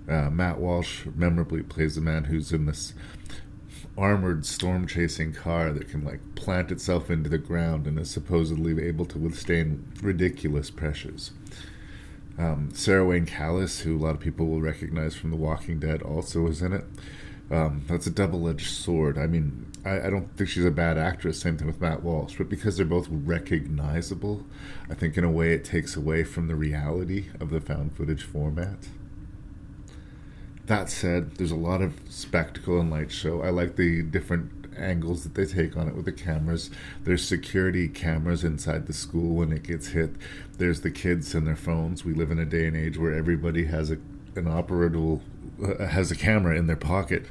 Matt Walsh memorably plays a man who's in this armored storm-chasing car that can plant itself into the ground and is supposedly able to withstand ridiculous pressures. Sarah Wayne Callis, who a lot of people will recognize from The Walking Dead, also is in it. That's a double-edged sword. I mean, I don't think she's a bad actress, same thing with Matt Walsh, but because they're both recognizable, I think in a way it takes away from the reality of the found footage format. That said, there's a lot of spectacle and light show. I like the different angles that they take on it with the cameras. There's security cameras inside the school when it gets hit. There's the kids and their phones. We live in a day and age where everybody has has a camera in their pocket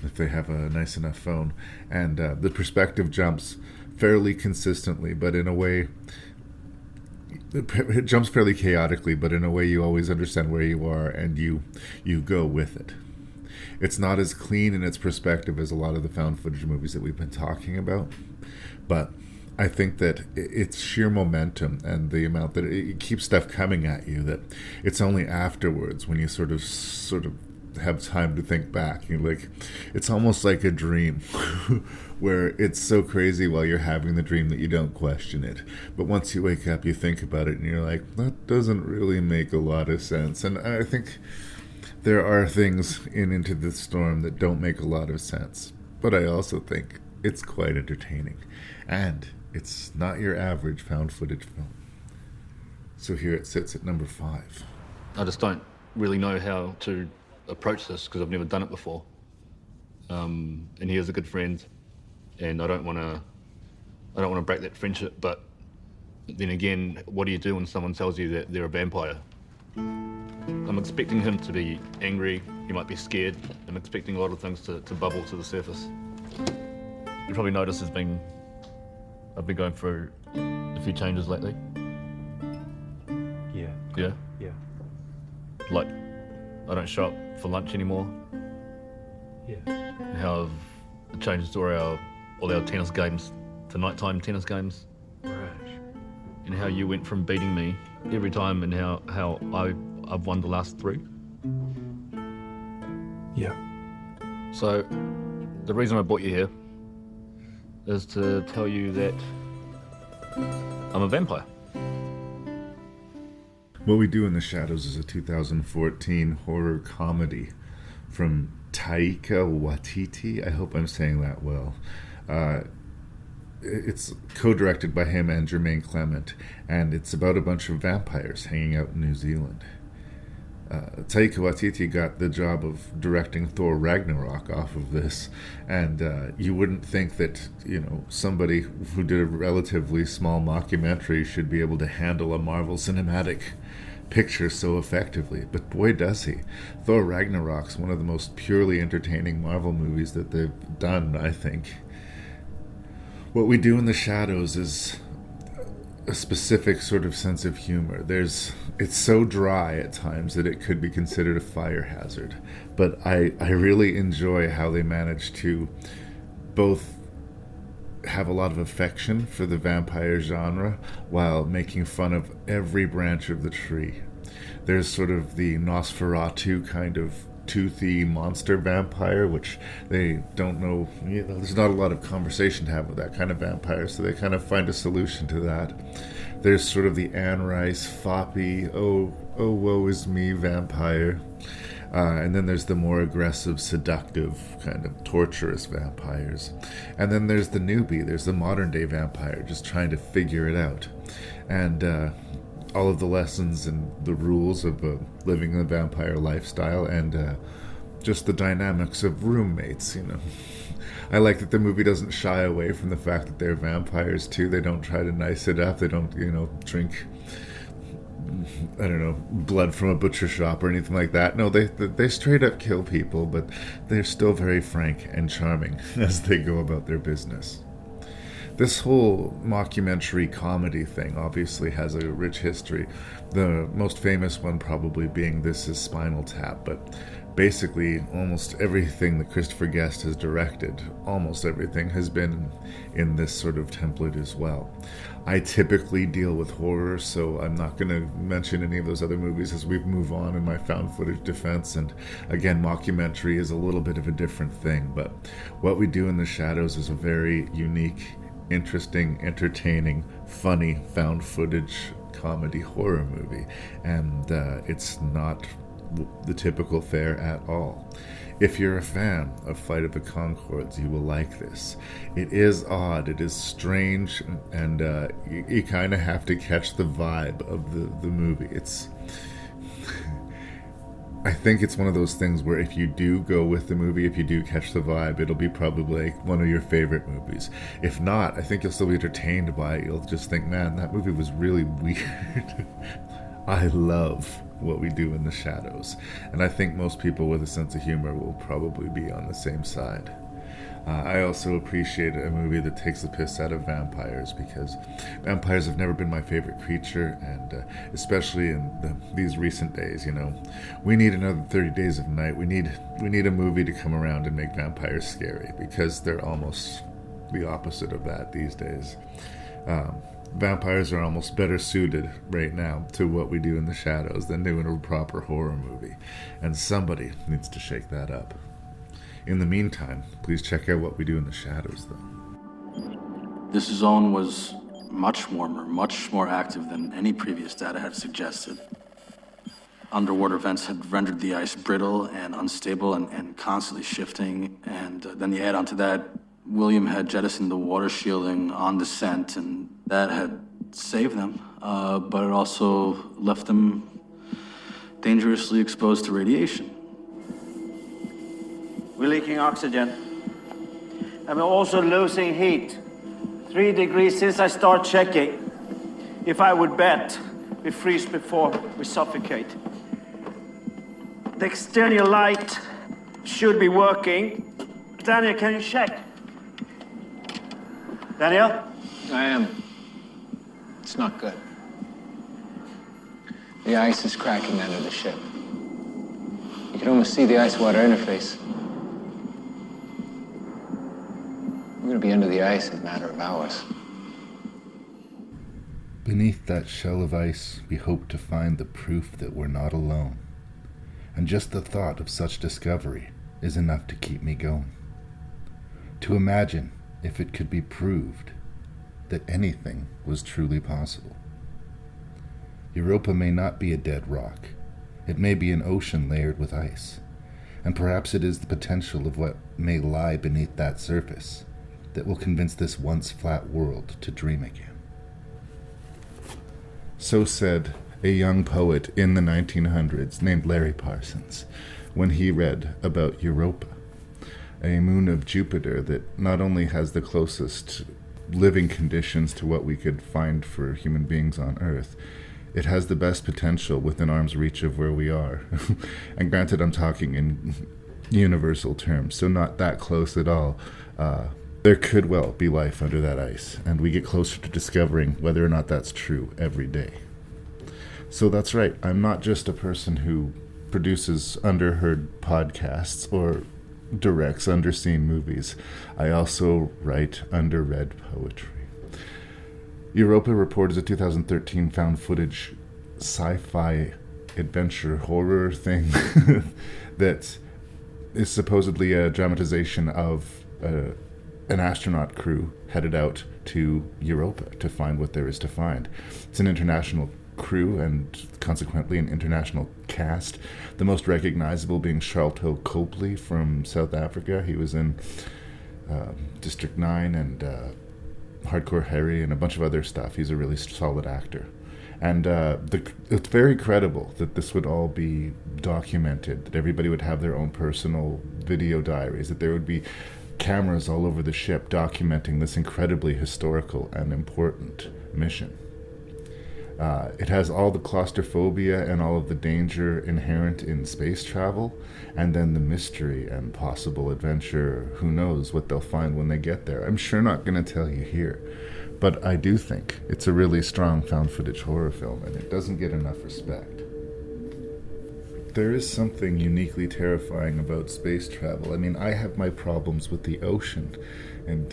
if they have a nice enough phone. And the perspective jumps fairly consistently, but in a way, it jumps fairly chaotically, but in a way you always understand where you are and you go with it. It's not as clean in its perspective as a lot of the found footage movies that we've been talking about, but I think that it's sheer momentum and the amount that it keeps stuff coming at you, that it's only afterwards when you sort of have time to think back. You're like, it's almost like a dream where it's so crazy while you're having the dream that you don't question it. But once you wake up, you think about it and you're like, that doesn't really make a lot of sense. And I think there are things in Into the Storm that don't make a lot of sense. But I also think it's quite entertaining. And it's not your average found footage film. So here it sits at number 5. I just don't really know how to approach this because I've never done it before. And he is a good friend, and I don't want to break that friendship. But then again, what do you do when someone tells you that they're a vampire? I'm expecting him to be angry. He might be scared. I'm expecting a lot of things to bubble to the surface. You probably noticed I've been going through a few changes lately. Yeah. Yeah? Yeah. Like, I don't show up for lunch anymore. Yeah. And how I've changed all our tennis games to nighttime tennis games. Right. And how you went from beating me every time and how I've won the last 3. Yeah. So, the reason I brought you here is to tell you that I'm a vampire. What We Do in the Shadows is a 2014 horror comedy from Taika Waititi. I hope I'm saying that well. It's co-directed by him and Jermaine Clement, and it's about a bunch of vampires hanging out in New Zealand. Taika Waititi got the job of directing Thor Ragnarok off of this, and you wouldn't think that, somebody who did a relatively small mockumentary should be able to handle a Marvel cinematic picture so effectively, but boy does he. Thor Ragnarok's one of the most purely entertaining Marvel movies that they've done, I think. What We Do in the Shadows is a specific sort of sense of humor. It's so dry at times that it could be considered a fire hazard, but I really enjoy how they manage to both have a lot of affection for the vampire genre while making fun of every branch of the tree. There's sort of the Nosferatu kind of toothy monster vampire, which they don't know, there's not a lot of conversation to have with that kind of vampire, so they kind of find a solution to that. There's sort of the Anne Rice, foppy, oh woe is me vampire. And then there's the more aggressive, seductive, kind of torturous vampires. And then there's the newbie, there's the modern day vampire, just trying to figure it out. And all of the lessons and the rules of living a vampire lifestyle, and just the dynamics of roommates, I like that the movie doesn't shy away from the fact that they're vampires too. They don't try to nice it up. They don't, drink, blood from a butcher shop or anything like that. No, they straight up kill people, but they're still very frank and charming as they go about their business. This whole mockumentary comedy thing obviously has a rich history. The most famous one probably being This Is Spinal Tap, but basically almost everything that Christopher Guest has directed, almost everything, has been in this sort of template as well. I typically deal with horror, so I'm not going to mention any of those other movies as we move on in my found footage defense, and again, mockumentary is a little bit of a different thing, but What We Do in the Shadows is a very unique, interesting, entertaining, funny found footage comedy horror movie, and it's not the typical fare at all. If you're a fan of Flight of the Conchords, you will like this. It is odd, it is strange, and you kind of have to catch the vibe of the movie. I think it's one of those things where if you do go with the movie, if you do catch the vibe, it'll be probably like one of your favorite movies. If not, I think you'll still be entertained by it. You'll just think, man, that movie was really weird. I love what we do in the shadows. And I think most people with a sense of humor will probably be on the same side. I also appreciate a movie that takes the piss out of vampires, because vampires have never been my favorite creature, and especially in these recent days, we need another 30 Days of Night. We need a movie to come around and make vampires scary, because they're almost the opposite of that these days. Vampires are almost better suited right now to what we do in the shadows than doing a proper horror movie, and somebody needs to shake that up. In the meantime, please check out What We Do in the Shadows, though. This zone was much warmer, much more active than any previous data had suggested. Underwater vents had rendered the ice brittle and unstable and constantly shifting, and then you add onto that, William had jettisoned the water shielding on descent, and that had saved them, but it also left them dangerously exposed to radiation. We're leaking oxygen. And we're also losing heat. 3 degrees since I start checking. If I would bet, we freeze before we suffocate. The external light should be working. Daniel, can you check? Daniel? I am. It's not good. The ice is cracking under the ship. You can almost see the ice-water interface. We're going to be under the ice in a matter of hours. Beneath that shell of ice, we hope to find the proof that we're not alone. And just the thought of such discovery is enough to keep me going. To imagine if it could be proved that anything was truly possible. Europa may not be a dead rock. It may be an ocean layered with ice. And perhaps it is the potential of what may lie beneath that surface that will convince this once flat world to dream again. So said a young poet in the 1900s named Larry Parsons when he read about Europa, a moon of Jupiter that not only has the closest living conditions to what we could find for human beings on Earth, it has the best potential within arm's reach of where we are. And granted, I'm talking in universal terms, so not that close at all. There could well be life under that ice, and we get closer to discovering whether or not that's true every day. So that's right, I'm not just a person who produces underheard podcasts or directs underseen movies. I also write underread poetry. EUROPA reported a 2013 found footage sci-fi adventure horror thing that is supposedly a dramatization of an astronaut crew headed out to Europa to find what there is to find. It's an international crew and consequently an international cast, the most recognizable being Charlton Copley from South Africa. He was in District 9 and Hardcore Harry and a bunch of other stuff. He's a really solid actor. And it's very credible that this would all be documented, that everybody would have their own personal video diaries, that there would be cameras all over the ship documenting this incredibly historical and important mission. It has all the claustrophobia and all of the danger inherent in space travel, and then the mystery and possible adventure. Who knows what they'll find when they get there. I'm sure not going to tell you here, but I do think it's a really strong found footage horror film, and it doesn't get enough respect. There is something uniquely terrifying about space travel. I mean, I have my problems with the ocean, and,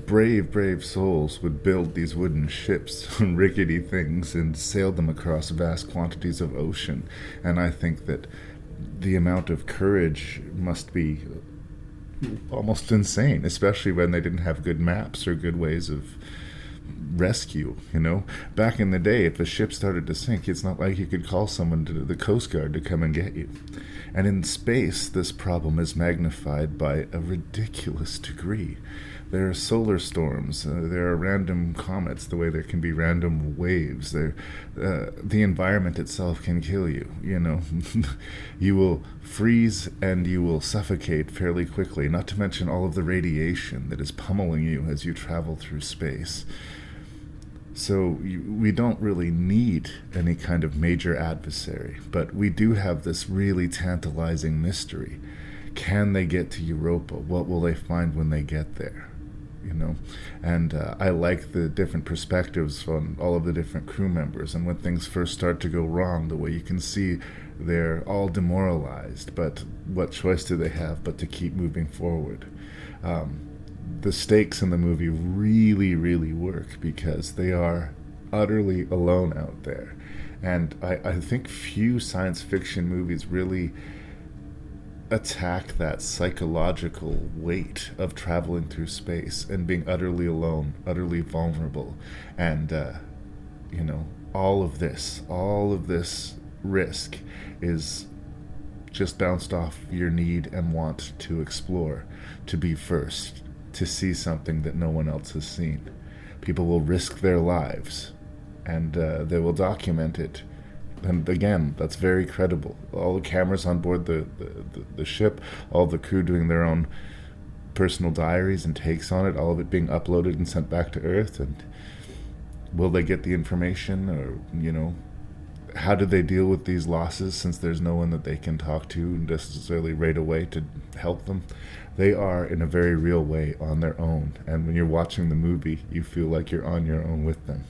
brave souls would build these wooden ships, rickety things, and sail them across vast quantities of ocean. And I think that the amount of courage must be almost insane, especially when they didn't have good maps or good ways of rescue, you know? Back in the day, if a ship started to sink, it's not like you could call someone to the Coast Guard to come and get you. And in space, this problem is magnified by a ridiculous degree. There are solar storms, there are random comets, the way there can be random waves. The environment itself can kill you, you know. You will freeze and you will suffocate fairly quickly, not to mention all of the radiation that is pummeling you as you travel through space. So we don't really need any kind of major adversary, but we do have this really tantalizing mystery. Can they get to Europa? What will they find when they get there? You know, and I like the different perspectives on all of the different crew members, and when things first start to go wrong, the way you can see they're all demoralized, but what choice do they have but to keep moving forward? The stakes in the movie really, really work because they are utterly alone out there. And I think few science fiction movies really attack that psychological weight of traveling through space and being utterly alone, utterly vulnerable. And, you know, all of this risk is just bounced off your need and want to explore, to be first, to see something that no one else has seen. People will risk their lives, and they will document it. And again, that's very credible. All the cameras on board the ship, all the crew doing their own personal diaries and takes on it, all of it being uploaded and sent back to Earth. And will they get the information, or, you know, how do they deal with these losses since there's no one that they can talk to necessarily right away to help them? They are, in a very real way, on their own. And when you're watching the movie, you feel like you're on your own with them.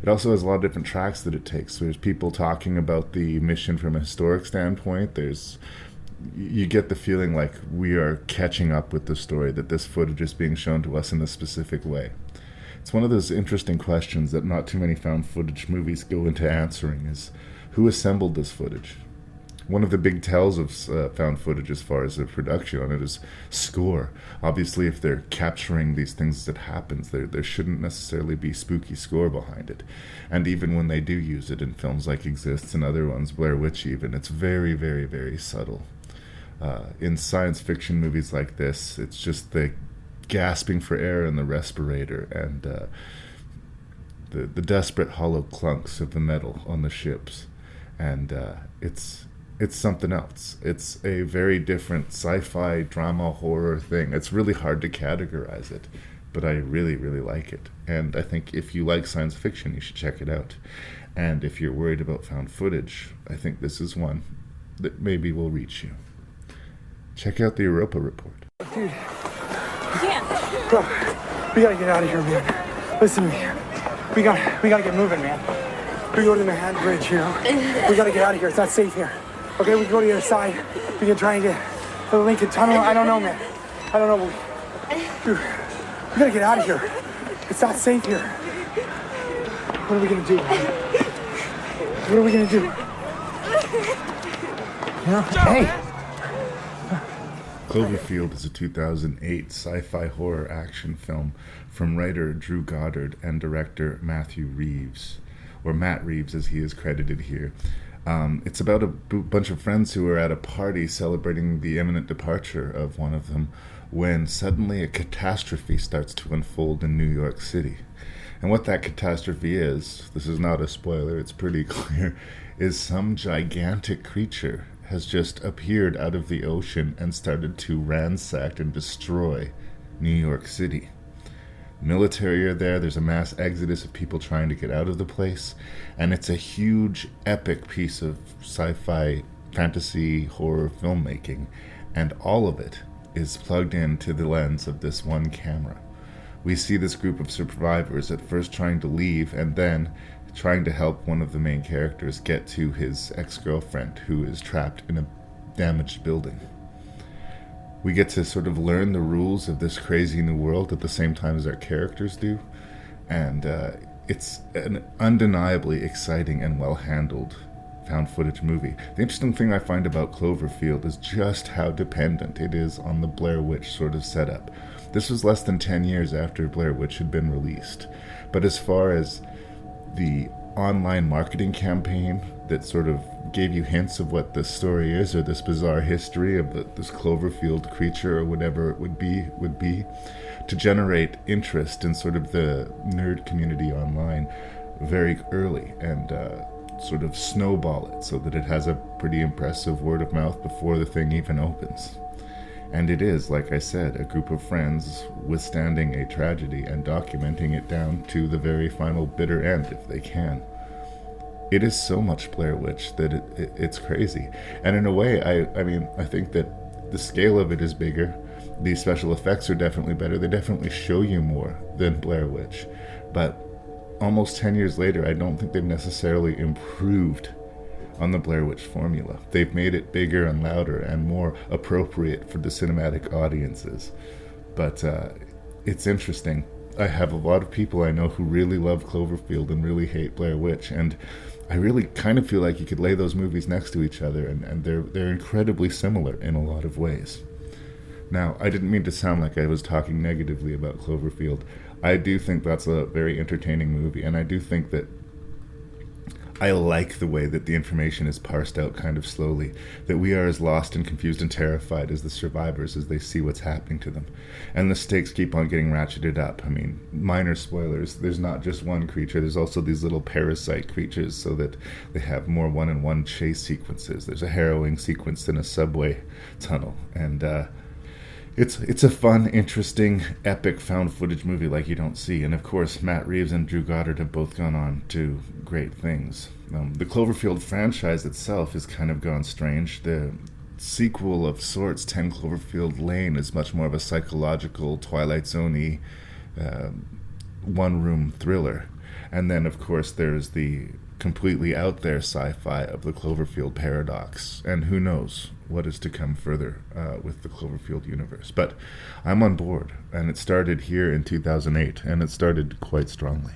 It also has a lot of different tracks that it takes. There's people talking about the mission from a historic standpoint. You get the feeling like we are catching up with the story, that this footage is being shown to us in a specific way. It's one of those interesting questions that not too many found footage movies go into answering, is who assembled this footage? One of the big tells of found footage as far as the production on it is score. Obviously, if they're capturing these things that happens, there shouldn't necessarily be spooky score behind it. And even when they do use it in films like Exists and other ones, Blair Witch even, it's very, very, very subtle. In science fiction movies like this, it's just the gasping for air in the respirator and the desperate hollow clunks of the metal on the ships. And it's something else. It's a very different sci-fi, drama, horror thing. It's really hard to categorize it, but I really, really like it. And I think if you like science fiction, you should check it out. And if you're worried about found footage, I think this is one that maybe will reach you. Check out the Europa report. Dude. Bro, we gotta get out of here, man. Listen to me. We gotta get moving, man. We go to the Manhattan Bridge, you know? We gotta get out of here. It's not safe here. Okay, we can go to the other side. We can try and get to the Lincoln Tunnel. I don't know, man. I don't know. Dude, we gotta get out of here. It's not safe here. What are we gonna do, man? What are we gonna do? You know? Hey! Cloverfield is a 2008 sci-fi horror action film from writer Drew Goddard and director Matthew Reeves, or Matt Reeves as he is credited here. It's about a bunch of friends who are at a party celebrating the imminent departure of one of them when suddenly a catastrophe starts to unfold in New York City. And what that catastrophe is, this is not a spoiler, it's pretty clear, is some gigantic creature has just appeared out of the ocean and started to ransack and destroy New York City. Military are there, there's a mass exodus of people trying to get out of the place, and it's a huge, epic piece of sci-fi, fantasy, horror filmmaking, and all of it is plugged into the lens of this one camera. We see this group of survivors at first trying to leave, and then trying to help one of the main characters get to his ex-girlfriend who is trapped in a damaged building. We get to sort of learn the rules of this crazy new world at the same time as our characters do, and it's an undeniably exciting and well-handled found footage movie. The interesting thing I find about Cloverfield is just how dependent it is on the Blair Witch sort of setup. This was less than 10 years after Blair Witch had been released. But as far as the online marketing campaign that sort of gave you hints of what this story is, or this bizarre history of this Cloverfield creature or whatever it would be, to generate interest in sort of the nerd community online very early and sort of snowball it so that it has a pretty impressive word of mouth before the thing even opens. And it is, like I said, a group of friends withstanding a tragedy and documenting it down to the very final bitter end if they can. It is so much Blair Witch that it's crazy. And in a way, I think that the scale of it is bigger. The special effects are definitely better. They definitely show you more than Blair Witch. But almost 10 years later, I don't think they've necessarily improved on the Blair Witch formula. They've made it bigger and louder and more appropriate for the cinematic audiences. But it's interesting. I have a lot of people I know who really love Cloverfield and really hate Blair Witch, and I really kind of feel like you could lay those movies next to each other, and they're incredibly similar in a lot of ways. Now, I didn't mean to sound like I was talking negatively about Cloverfield. I do think that's a very entertaining movie, and I do think that I like the way that the information is parsed out kind of slowly, that we are as lost and confused and terrified as the survivors as they see what's happening to them. And the stakes keep on getting ratcheted up. I mean, minor spoilers, there's not just one creature, there's also these little parasite creatures so that they have more one-on-one chase sequences. There's a harrowing sequence in a subway tunnel, and It's a fun, interesting, epic found footage movie like you don't see. And of course, Matt Reeves and Drew Goddard have both gone on to great things. The Cloverfield franchise itself has kind of gone strange. The sequel of sorts, 10 Cloverfield Lane, is much more of a psychological, Twilight Zone-y, one-room thriller. And then, of course, there's the completely out there sci-fi of the Cloverfield paradox. And who knows what is to come further with the Cloverfield universe. But I'm on board, and it started here in 2008, and it started quite strongly.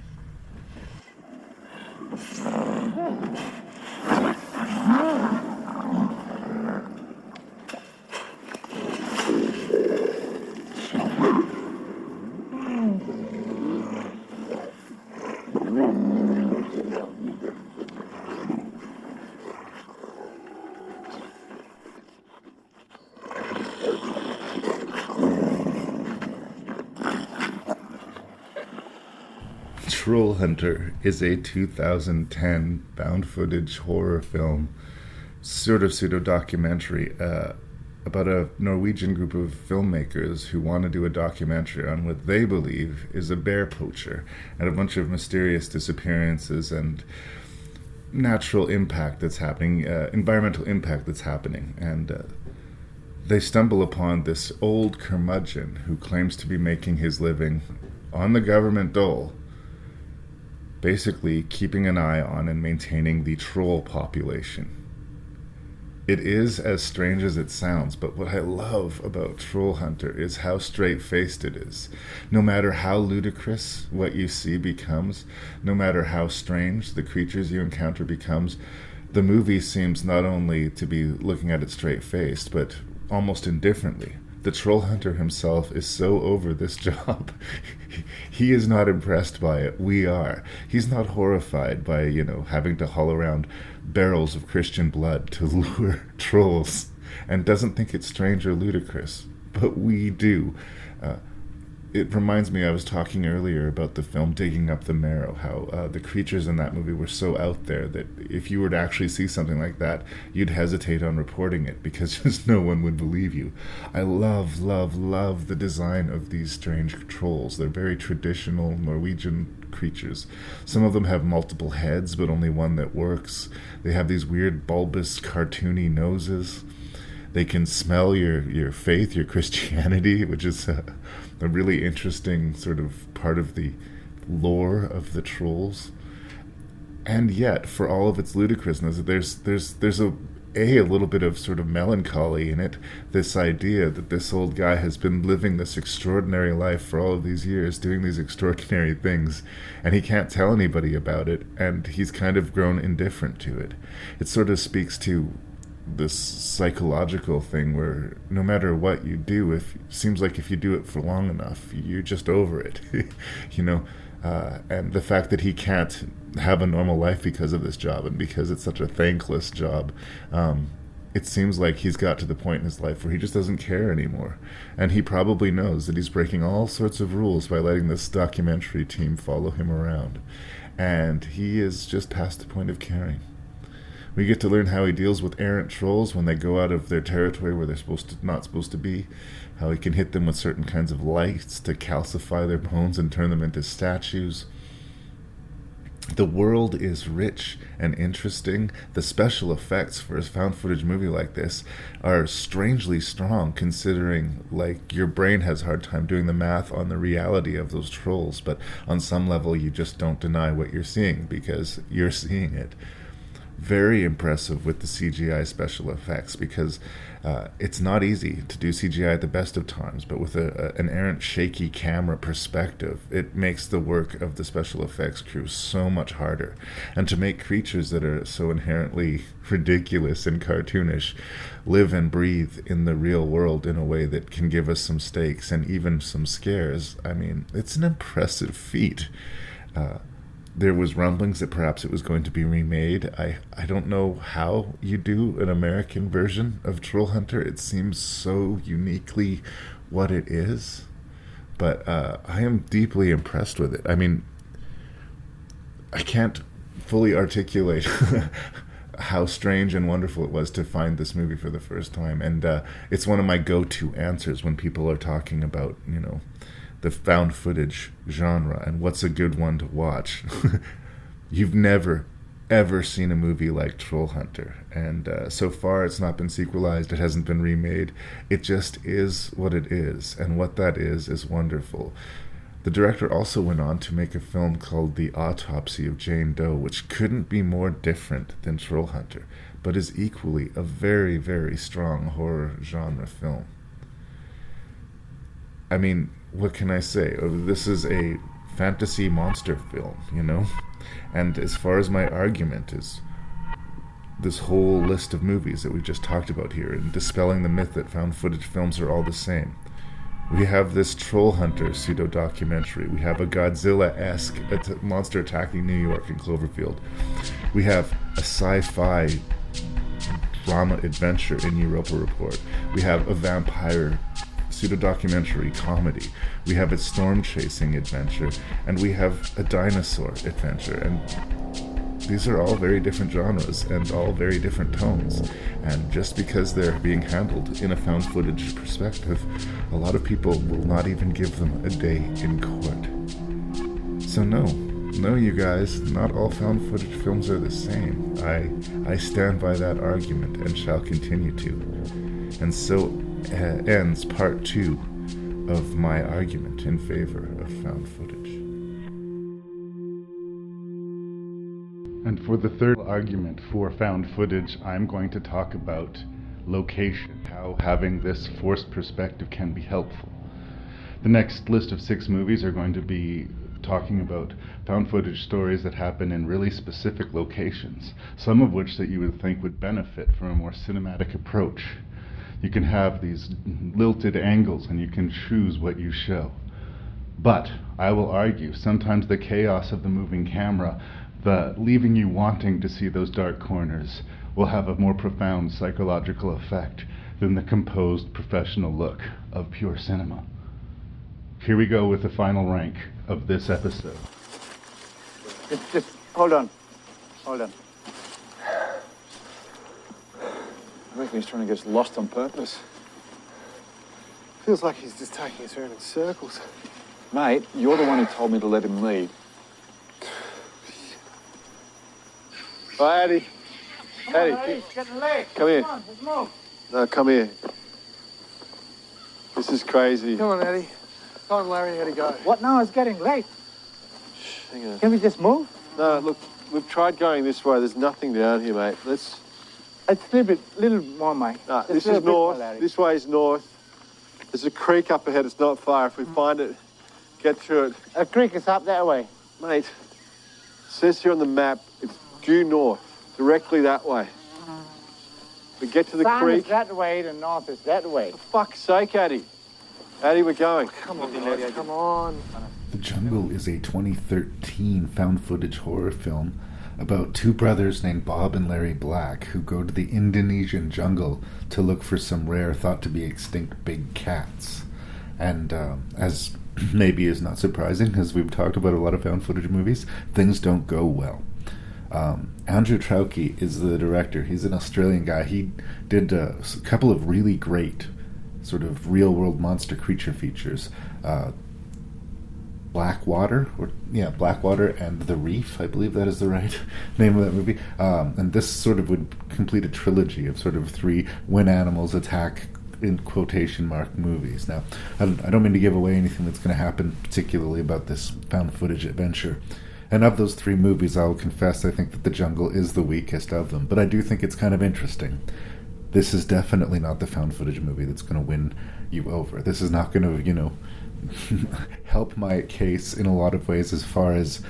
Troll Hunter is a 2010 found footage horror film, sort of pseudo-documentary, about a Norwegian group of filmmakers who want to do a documentary on what they believe is a bear poacher and a bunch of mysterious disappearances and natural impact that's happening, environmental impact that's happening. And they stumble upon this old curmudgeon who claims to be making his living on the government dole, basically keeping an eye on and maintaining the troll population. It is as strange as it sounds, but what I love about Troll Hunter is how straight-faced it is. No matter how ludicrous what you see becomes, no matter how strange the creatures you encounter becomes, the movie seems not only to be looking at it straight-faced, but almost indifferently. The Troll Hunter himself is so over this job. He is not impressed by it. We are. He's not horrified by, having to haul around barrels of Christian blood to lure trolls, and doesn't think it's strange or ludicrous. But we do. It reminds me, I was talking earlier about the film Digging Up the Marrow, how the creatures in that movie were so out there that if you were to actually see something like that, you'd hesitate on reporting it because just no one would believe you. I love, love, love the design of these strange trolls. They're very traditional Norwegian creatures. Some of them have multiple heads, but only one that works. They have these weird bulbous, cartoony noses. They can smell your faith, your Christianity, which is a really interesting sort of part of the lore of the trolls. And yet, for all of its ludicrousness, there's a little bit of sort of melancholy in it, this idea that this old guy has been living this extraordinary life for all of these years, doing these extraordinary things, and he can't tell anybody about it, and he's kind of grown indifferent to it. It sort of speaks to this psychological thing where no matter what you do, it seems like if you do it for long enough, you're just over it, you know. And the fact that he can't have a normal life because of this job and because it's such a thankless job, it seems like he's got to the point in his life where he just doesn't care anymore. And he probably knows that he's breaking all sorts of rules by letting this documentary team follow him around. And he is just past the point of caring. We get to learn how he deals with errant trolls when they go out of their territory where they're not supposed to be, how he can hit them with certain kinds of lights to calcify their bones and turn them into statues. The world is rich and interesting. The special effects for a found footage movie like this are strangely strong, considering like your brain has a hard time doing the math on the reality of those trolls, but on some level you just don't deny what you're seeing because you're seeing it. Very impressive with the CGI special effects, because it's not easy to do CGI at the best of times, but with an errant shaky camera perspective, it makes the work of the special effects crew so much harder. And to make creatures that are so inherently ridiculous and cartoonish live and breathe in the real world in a way that can give us some stakes and even some scares, I mean, it's an impressive feat. There was rumblings that perhaps it was going to be remade. I don't know how you do an American version of Troll Hunter. It seems so uniquely what it is. But I am deeply impressed with it. I mean, I can't fully articulate how strange and wonderful it was to find this movie for the first time. And it's one of my go-to answers when people are talking about, you know, the found footage genre and what's a good one to watch. You've never, ever seen a movie like Troll Hunter. And so far it's not been sequelized, it hasn't been remade. It just is what it is. And what that is wonderful. The director also went on to make a film called The Autopsy of Jane Doe, which couldn't be more different than Troll Hunter, but is equally a very, very strong horror genre film. I mean, what can I say? This is a fantasy monster film, you know? And as far as my argument is, this whole list of movies that we've just talked about here, and dispelling the myth that found footage films are all the same. We have this Troll Hunter pseudo-documentary. We have a Godzilla-esque monster attacking New York in Cloverfield. We have a sci-fi drama adventure in Europa Report. We have a vampire pseudo-documentary comedy. We have a storm-chasing adventure, and we have a dinosaur adventure, and these are all very different genres and all very different tones. And just because they're being handled in a found footage perspective, a lot of people will not even give them a day in court. So no, you guys, not all found footage films are the same. I stand by that argument and shall continue to. And so ends part 2 of my argument in favor of found footage. And for the third argument for found footage, I'm going to talk about location, how having this forced perspective can be helpful. The next list of 6 movies are going to be talking about found footage stories that happen in really specific locations, some of which that you would think would benefit from a more cinematic approach. You can have these lilted angles and you can choose what you show. But I will argue sometimes the chaos of the moving camera, the leaving you wanting to see those dark corners, will have a more profound psychological effect than the composed professional look of pure cinema. Here we go with the final rank of this episode. Just hold on. I reckon he's trying to get us lost on purpose. Feels like he's just taking us around in circles. Mate, you're the one who told me to let him lead. Oh, Eddie. Eddie, It's getting late. come here. Come on, let's move. No, come here. This is crazy. Come on, Eddie. Come on, Larry, how to go? What now? It's getting late. Hang on. Can we just move? No, look, we've tried going this way. There's nothing down here, mate. Let's... It's a little more, mate. No, this is north. This way is north. There's a creek up ahead. It's not far. If we find it, get through it. A creek is up that way. Mate, it says here on the map, it's due north, directly that way. We get to the creek. Is that way, the north is that way. For fuck's sake, Addy. Addy, we're going. Come on, Addy, come on. The Jungle is a 2013 found footage horror film about two brothers named Bob and Larry Black who go to the Indonesian jungle to look for some rare, thought to be extinct big cats. And as maybe is not surprising, as we've talked about a lot of found footage movies, things don't go well. Andrew Traucki is the director. He's an Australian guy. He did a couple of really great sort of real-world monster creature features. Blackwater and The Reef, I believe that is the right name of that movie. And this sort of would complete a trilogy of sort of 3 when animals attack, in quotation mark, movies. Now, I don't mean to give away anything that's going to happen particularly about this found footage adventure. And of those 3 movies, I will confess I think that The Jungle is the weakest of them. But I do think it's kind of interesting. This is definitely not the found footage movie that's going to win you over. This is not going to, help my case in a lot of ways as far as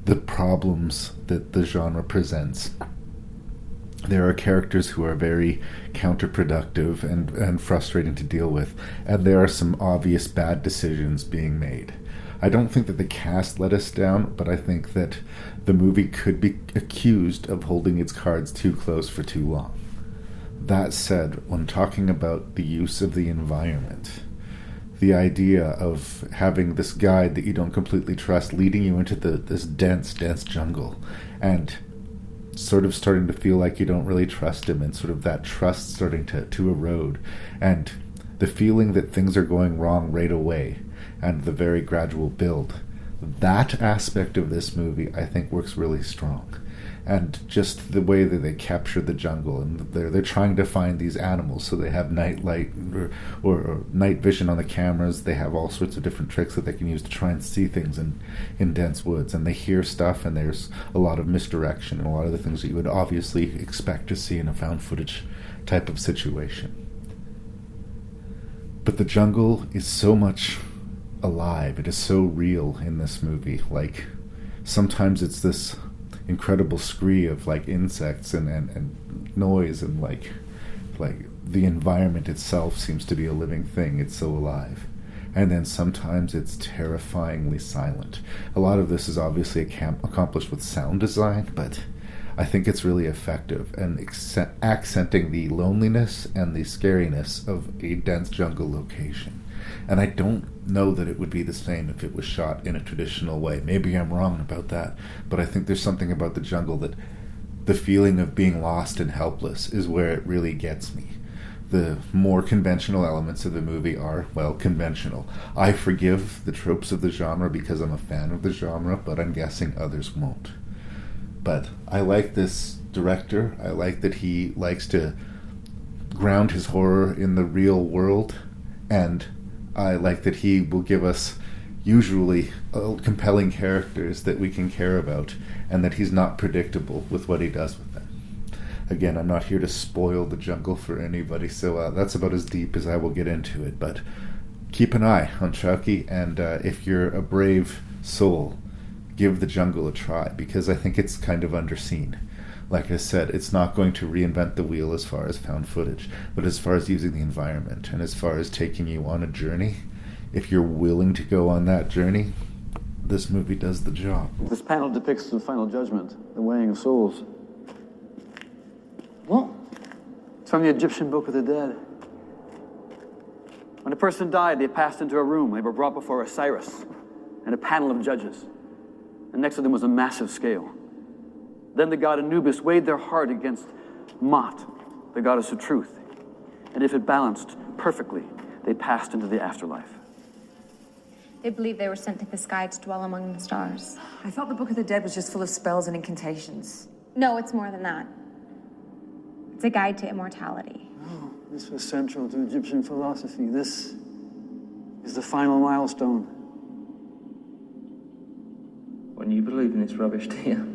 the problems that the genre presents. There are characters who are very counterproductive and frustrating to deal with, and there are some obvious bad decisions being made. I don't think that the cast let us down, but I think that the movie could be accused of holding its cards too close for too long. That said, when talking about the use of the environment, the idea of having this guide that you don't completely trust leading you into this dense jungle and sort of starting to feel like you don't really trust him, and sort of that trust starting to erode, and the feeling that things are going wrong right away, and the very gradual build. That aspect of this movie, I think, works really strong. And just the way that they capture the jungle, and they're trying to find these animals, so they have night light or night vision on the cameras. They have all sorts of different tricks that they can use to try and see things in dense woods, and they hear stuff, and there's a lot of misdirection and a lot of the things that you would obviously expect to see in a found footage type of situation. But the jungle is so much alive. It is so real in this movie. Like, sometimes it's this incredible scree of like insects and noise, and like the environment itself seems to be a living thing. It's so alive. And then sometimes it's terrifyingly silent. A lot of this is obviously accomplished with sound design, but I think it's really effective and accenting the loneliness and the scariness of a dense jungle location. And I don't know that it would be the same if it was shot in a traditional way. Maybe I'm wrong about that, but I think there's something about the jungle that the feeling of being lost and helpless is where it really gets me. The more conventional elements of the movie are, well, conventional. I forgive the tropes of the genre because I'm a fan of the genre, but I'm guessing others won't. But I like this director. I like that he likes to ground his horror in the real world, and I like that he will give us usually compelling characters that we can care about, and that he's not predictable with what he does with them. Again, I'm not here to spoil the jungle for anybody, so that's about as deep as I will get into it. But keep an eye on Traucki, and if you're a brave soul, give the jungle a try, because I think it's kind of underseen. Like I said, it's not going to reinvent the wheel as far as found footage, but as far as using the environment and as far as taking you on a journey, if you're willing to go on that journey, this movie does the job. This panel depicts the final judgment, the weighing of souls. What? It's from the Egyptian Book of the Dead. When a person died, they passed into a room. They were brought before Osiris and a panel of judges. And next to them was a massive scale. Then the god Anubis weighed their heart against Mot, the goddess of truth. And if it balanced perfectly, they passed into the afterlife. They believed they were sent to the sky to dwell among the stars. I thought the Book of the Dead was just full of spells and incantations. No, it's more than that. It's a guide to immortality. Oh, this was central to Egyptian philosophy. This is the final milestone. When you believe in this rubbish, do you?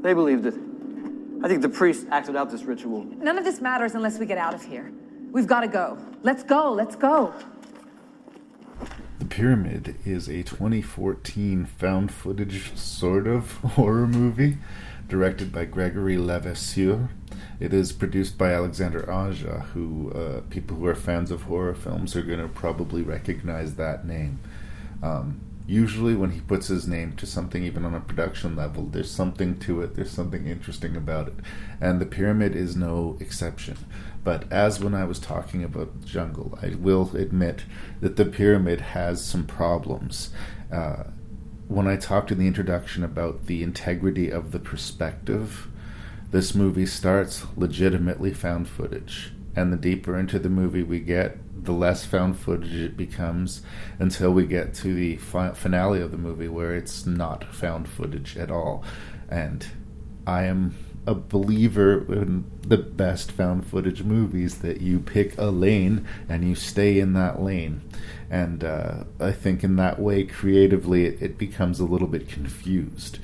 They believed it. I think the priest acted out this ritual. None of this matters unless we get out of here. We've got to go. Let's go, let's go. The Pyramid is a 2014 found footage sort of horror movie directed by Gregory Levasseur. It is produced by Alexander Aja, who people who are fans of horror films are going to probably recognize that name. Usually when he puts his name to something, even on a production level, there's something to it, there's something interesting about it. And The Pyramid is no exception. But as when I was talking about Jungle, I will admit that The Pyramid has some problems. When I talked in the introduction about the integrity of the perspective, this movie starts legitimately found footage. And the deeper into the movie we get, the less found footage it becomes, until we get to the finale of the movie where it's not found footage at all. And I am a believer in the best found footage movies, that you pick a lane and you stay in that lane. And I think in that way, creatively, it becomes a little bit confused.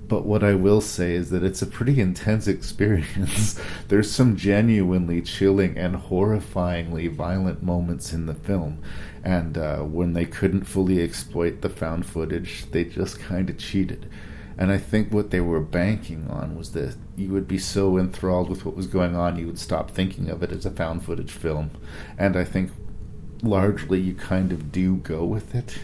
But what I will say is that it's a pretty intense experience. There's some genuinely chilling and horrifyingly violent moments in the film. And when they couldn't fully exploit the found footage, they just kind of cheated. And I think what they were banking on was that you would be so enthralled with what was going on, you would stop thinking of it as a found footage film. And I think largely you kind of do go with it.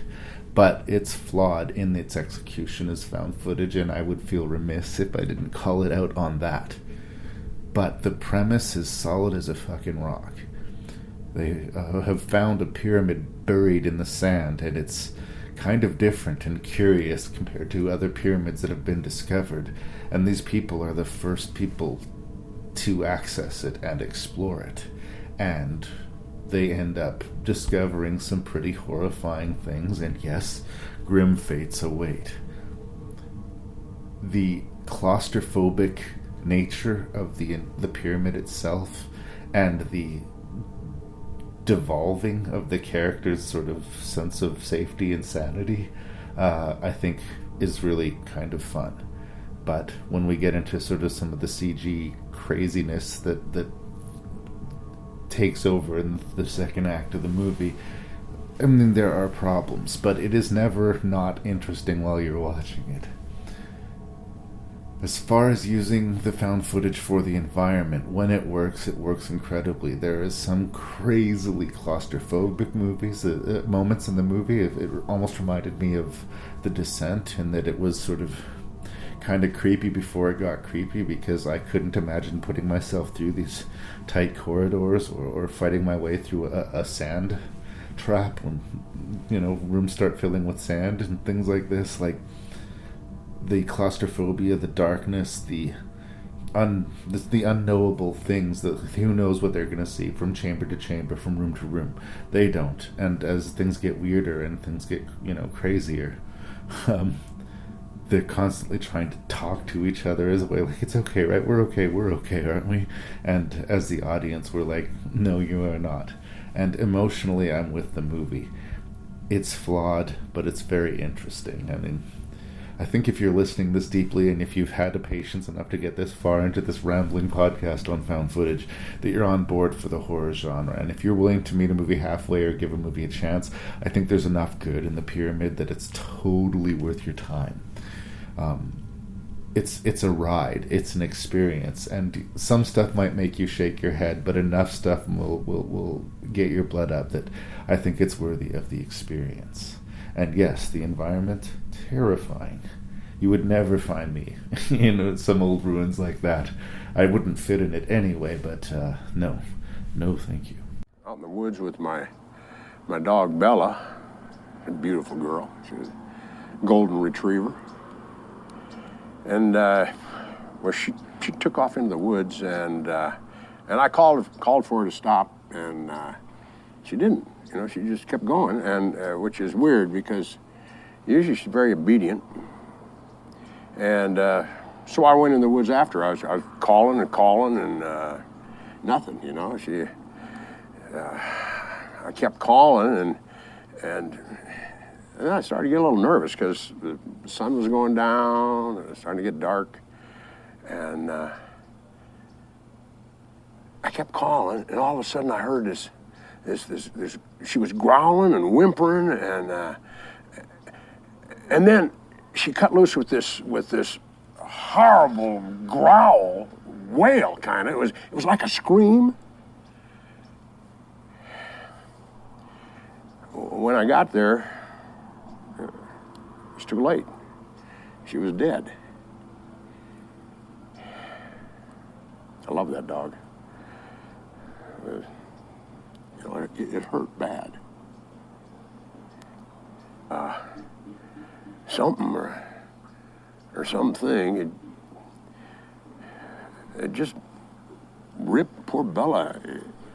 But it's flawed in its execution as found footage, and I would feel remiss if I didn't call it out on that. But the premise is solid as a fucking rock. They have found a pyramid buried in the sand, and it's kind of different and curious compared to other pyramids that have been discovered. And these people are the first people to access it and explore it. And they end up discovering some pretty horrifying things, and yes, grim fates await. The claustrophobic nature of the pyramid itself, and the devolving of the character's sort of sense of safety and sanity, I think is really kind of fun. But when we get into sort of some of the CG craziness that takes over in the second act of the movie, I mean, there are problems, but it is never not interesting while you're watching it. As far as using the found footage for the environment, when it works incredibly. There is some crazily claustrophobic moments in the movie. It almost reminded me of The Descent, in that it was sort of kind of creepy before it got creepy, because I couldn't imagine putting myself through these tight corridors or fighting my way through a sand trap when, rooms start filling with sand and things like this. Like, the claustrophobia, the darkness, the unknowable things, that who knows what they're going to see from chamber to chamber, from room to room. They don't. And as things get weirder and things get, crazier, they're constantly trying to talk to each other as a way, like, it's okay, right? We're okay, aren't we? And as the audience, we're like, no, you are not. And emotionally, I'm with the movie. It's flawed, but it's very interesting. I mean, I think if you're listening this deeply, and if you've had the patience enough to get this far into this rambling podcast on found footage, that you're on board for the horror genre. And if you're willing to meet a movie halfway or give a movie a chance, I think there's enough good in The Pyramid that it's totally worth your time. It's a ride, it's an experience, and some stuff might make you shake your head, but enough stuff will get your blood up that I think it's worthy of the experience. And yes, the environment, terrifying. You would never find me in some old ruins like that. I wouldn't fit in it anyway, but no, thank you. Out in the woods with my dog Bella, a beautiful girl. She was a golden retriever. And she took off into the woods, and I called for her to stop, and she didn't. She just kept going, and which is weird because usually she's very obedient. And so I went in the woods after her. I was calling and nothing. I kept calling, and I started to get a little nervous because the sun was going down, and it was starting to get dark. And I kept calling, and all of a sudden I heard this. She was growling and whimpering, and then she cut loose with this horrible growl, wail kind of. It was like a scream. When I got there, it was too late. She was dead. I love that dog. It hurt bad. Something or something, it just ripped poor Bella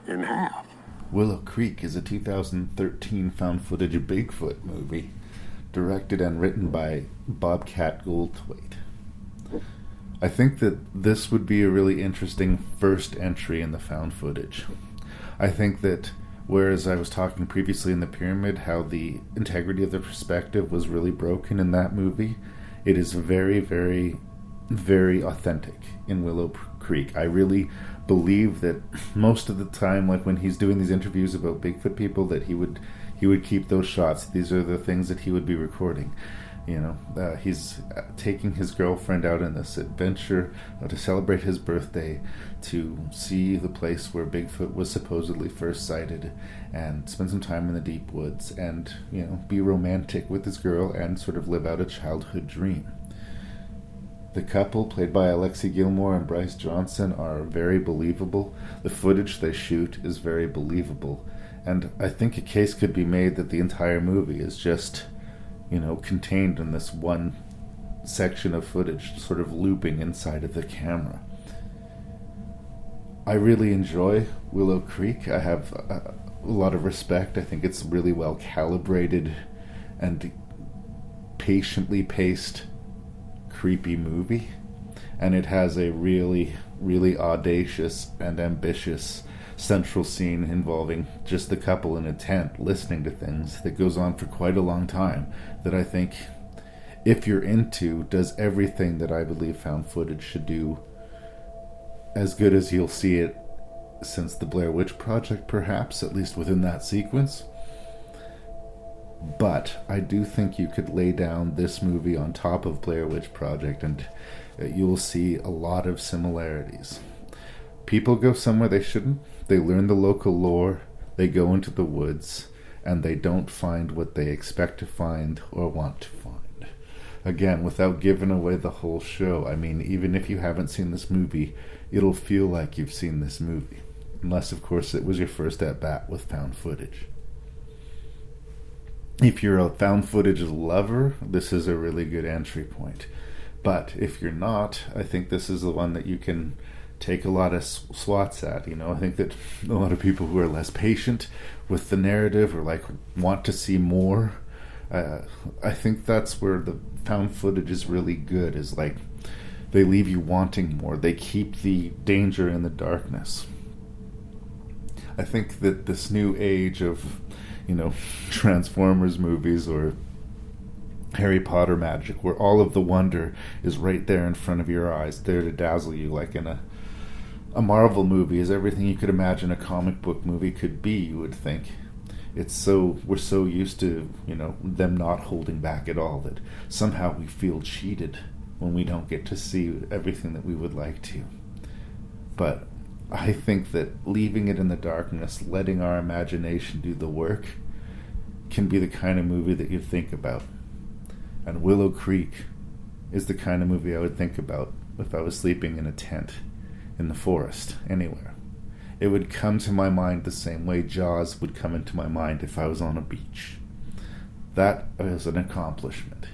in half. Willow Creek is a 2013 found footage Bigfoot movie, directed and written by Bobcat Goldthwait. I think that this would be a really interesting first entry in the found footage. I think that whereas I was talking previously in The Pyramid how the integrity of the perspective was really broken in that movie, it is very, very, very authentic in Willow Creek. I really believe that most of the time, like when he's doing these interviews about Bigfoot people, that he would keep those shots. These are the things that he would be recording. He's taking his girlfriend out on this adventure to celebrate his birthday, to see the place where Bigfoot was supposedly first sighted, and spend some time in the deep woods, and be romantic with his girl and sort of live out a childhood dream. The couple, played by Alexi Gilmore and Bryce Johnson, are very believable. The footage they shoot is very believable, and I think a case could be made that the entire movie is just contained in this one section of footage, sort of looping inside of the camera. I really enjoy Willow Creek. I have a lot of respect. I think it's really well calibrated and patiently paced, creepy movie. And it has a really, really audacious and ambitious central scene involving just the couple in a tent listening to things that goes on for quite a long time, that I think, if you're into, does everything that I believe found footage should do, as good as you'll see it since the Blair Witch Project, perhaps, at least within that sequence. But I do think you could lay down this movie on top of Blair Witch Project and you'll see a lot of similarities. People go somewhere they shouldn't. They learn the local lore, they go into the woods, and they don't find what they expect to find or want to find. Again, without giving away the whole show, I mean, even if you haven't seen this movie, it'll feel like you've seen this movie. Unless, of course, it was your first at-bat with found footage. If you're a found footage lover, this is a really good entry point. But if you're not, I think this is the one that you can take a lot of swats at. I think that a lot of people who are less patient with the narrative or want to see more, I think that's where the found footage is really good, is they leave you wanting more. They keep the danger in the darkness. I think that this new age of Transformers movies or Harry Potter magic, where all of the wonder is right there in front of your eyes, there to dazzle you, like in a Marvel movie is everything you could imagine a comic book movie could be, you would think. We're so used to, them not holding back at all, that somehow we feel cheated when we don't get to see everything that we would like to. But I think that leaving it in the darkness, letting our imagination do the work, can be the kind of movie that you think about. And Willow Creek is the kind of movie I would think about if I was sleeping in a tent in the forest, anywhere. It would come to my mind the same way Jaws would come into my mind if I was on a beach. That is an accomplishment.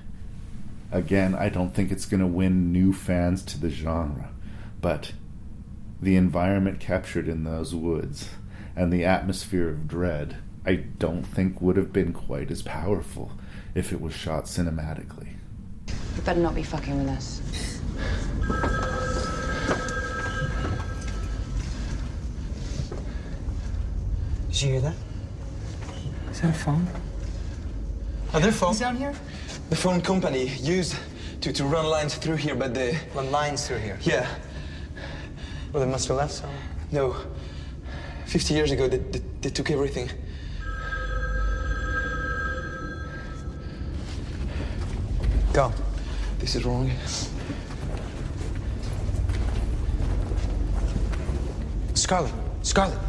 Again, I don't think it's going to win new fans to the genre, but the environment captured in those woods and the atmosphere of dread, I don't think would have been quite as powerful if it was shot cinematically. You better not be fucking with us. Did you hear that? Is that a phone? Are there phones down here? The phone company used to run lines through here, but they... Run lines through here? Yeah. Well, they must have left some. No. 50 years ago, they took everything. Go. This is wrong. Scarlet! Scarlet!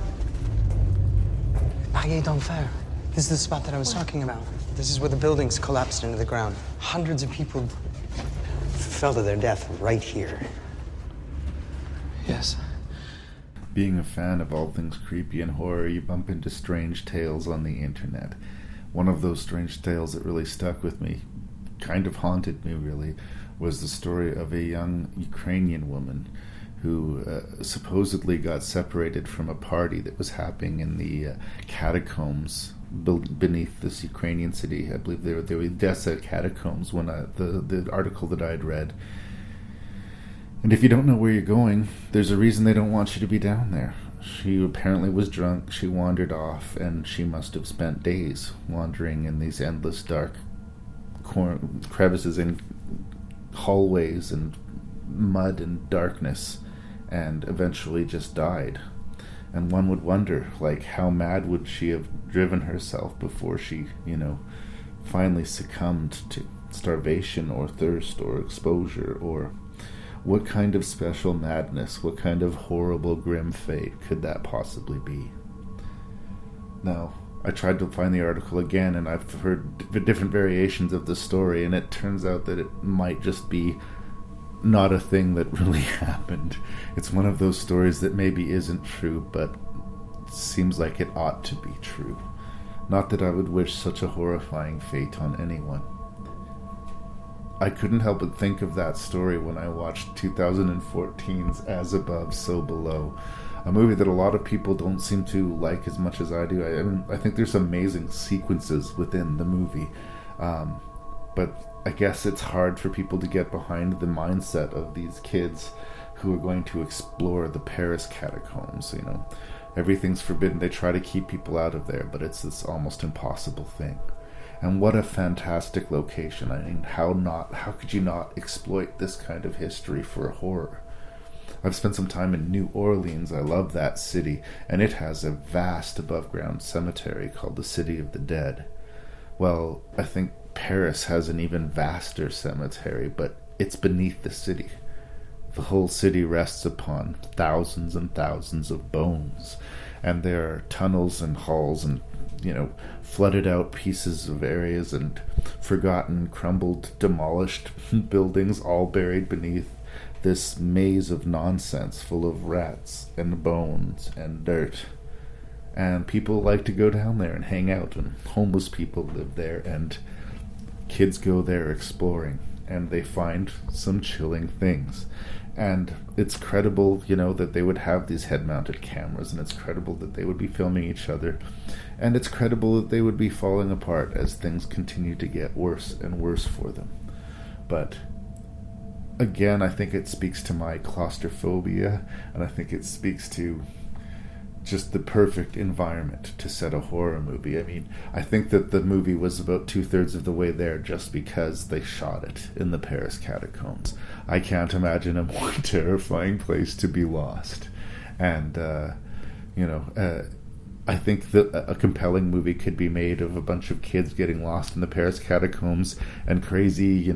Barrière d'Enfer. This is the spot that I was talking about. This is where the buildings collapsed into the ground. Hundreds of people fell to their death right here. Yes. Being a fan of all things creepy and horror, you bump into strange tales on the internet. One of those strange tales that really stuck with me, kind of haunted me really, was the story of a young Ukrainian woman who supposedly got separated from a party that was happening in the catacombs beneath this Ukrainian city. I believe they were Odessa catacombs when the article that I had read. And if you don't know where you're going, there's a reason they don't want you to be down there. She apparently was drunk, she wandered off, and she must have spent days wandering in these endless dark crevices and hallways and mud and darkness, and eventually just died. And one would wonder, like, how mad would she have driven herself before she, finally succumbed to starvation or thirst or exposure, or what kind of special madness, what kind of horrible grim fate could that possibly be? Now, I tried to find the article again, and I've heard different variations of the story, and it turns out that it might just be not a thing that really happened. It's one of those stories that maybe isn't true, but seems like it ought to be true. Not that I would wish such a horrifying fate on anyone. I couldn't help but think of that story when I watched 2014's As Above, So Below, a movie that a lot of people don't seem to like as much as I do. I think there's amazing sequences within the movie, but I guess it's hard for people to get behind the mindset of these kids who are going to explore the Paris catacombs. Everything's forbidden. They try to keep people out of there, but it's this almost impossible thing. And what a fantastic location. I mean, how could you not exploit this kind of history for a horror? I've spent some time in New Orleans. I love that city, and it has a vast above-ground cemetery called the City of the Dead. Well, I think Paris has an even vaster cemetery, but it's beneath the city. The whole city rests upon thousands and thousands of bones, and there are tunnels and halls and flooded out pieces of areas and forgotten, crumbled, demolished buildings, all buried beneath this maze of nonsense full of rats and bones and dirt. And people like to go down there and hang out, and homeless people live there, and kids go there exploring, and they find some chilling things. And it's credible, that they would have these head-mounted cameras, and it's credible that they would be filming each other, and it's credible that they would be falling apart as things continue to get worse and worse for them. But again, I think it speaks to my claustrophobia, and I think it speaks to just the perfect environment to set a horror movie. I mean, I think that the movie was about 2/3 of the way there just because they shot it in the Paris catacombs. I can't imagine a more terrifying place to be lost. And, I think that a compelling movie could be made of a bunch of kids getting lost in the Paris catacombs and crazy,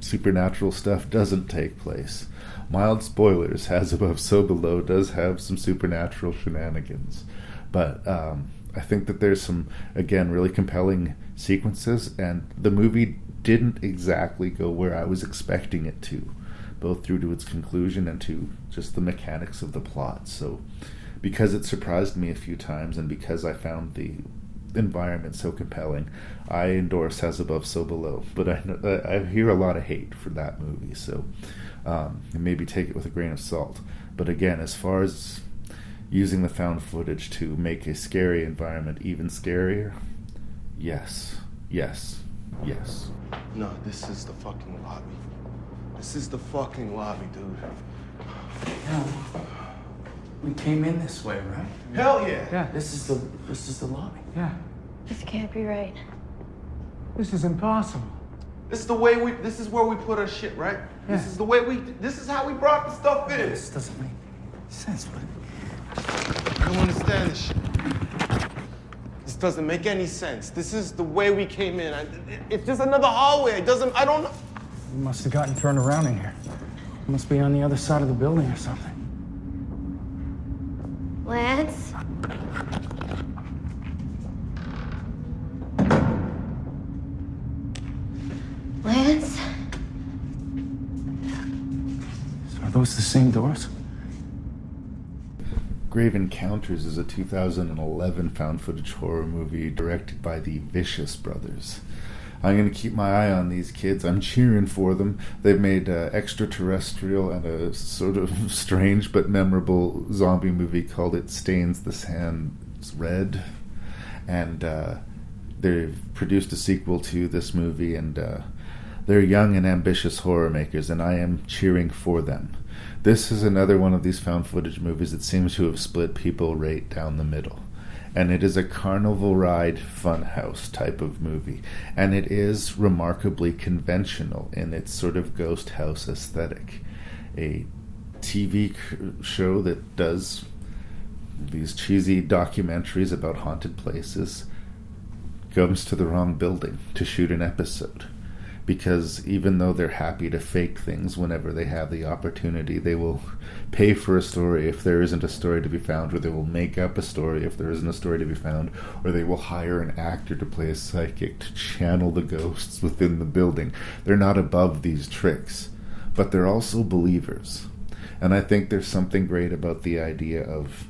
supernatural stuff doesn't take place. Mild spoilers, As Above, So Below does have some supernatural shenanigans. But I think that there's some, again, really compelling sequences, and the movie didn't exactly go where I was expecting it to, both through to its conclusion and to just the mechanics of the plot. So because it surprised me a few times, and because I found the environment so compelling, I endorse As Above, So Below. But I hear a lot of hate for that movie, so maybe take it with a grain of salt. But again, as far as using the found footage to make a scary environment even scarier, yes. No, this is the fucking lobby. This is the fucking lobby, dude. Yeah. We came in this way, right? Hell yeah! Yeah, this is the lobby. Yeah. This can't be right. This is impossible. This is where we put our shit, right? Yeah. This is how we brought the stuff in. This doesn't make sense, but I don't understand this shit. This doesn't make any sense. This is the way we came in. It's just another hallway. I don't know. we must have gotten turned around in here. Must be on the other side of the building or something. Lance? Lance? So are those the same doors? Grave Encounters is a 2011 found footage horror movie directed by the Vicious Brothers. I'm going to keep my eye on these kids. I'm cheering for them. They've made Extraterrestrial and a sort of strange but memorable zombie movie called It Stains the Sands Red. And they've produced a sequel to this movie, and they're young and ambitious horror makers, and I am cheering for them. This is another one of these found footage movies that seems to have split people right down the middle. And it is a carnival ride funhouse type of movie. And it is remarkably conventional in its sort of ghost house aesthetic. A TV show that does these cheesy documentaries about haunted places comes to the wrong building to shoot an episode. Because even though they're happy to fake things whenever they have the opportunity, they will pay for a story if there isn't a story to be found, or they will make up a story if there isn't a story to be found, or they will hire an actor to play a psychic to channel the ghosts within the building. They're not above these tricks, but they're also believers. And I think there's something great about the idea of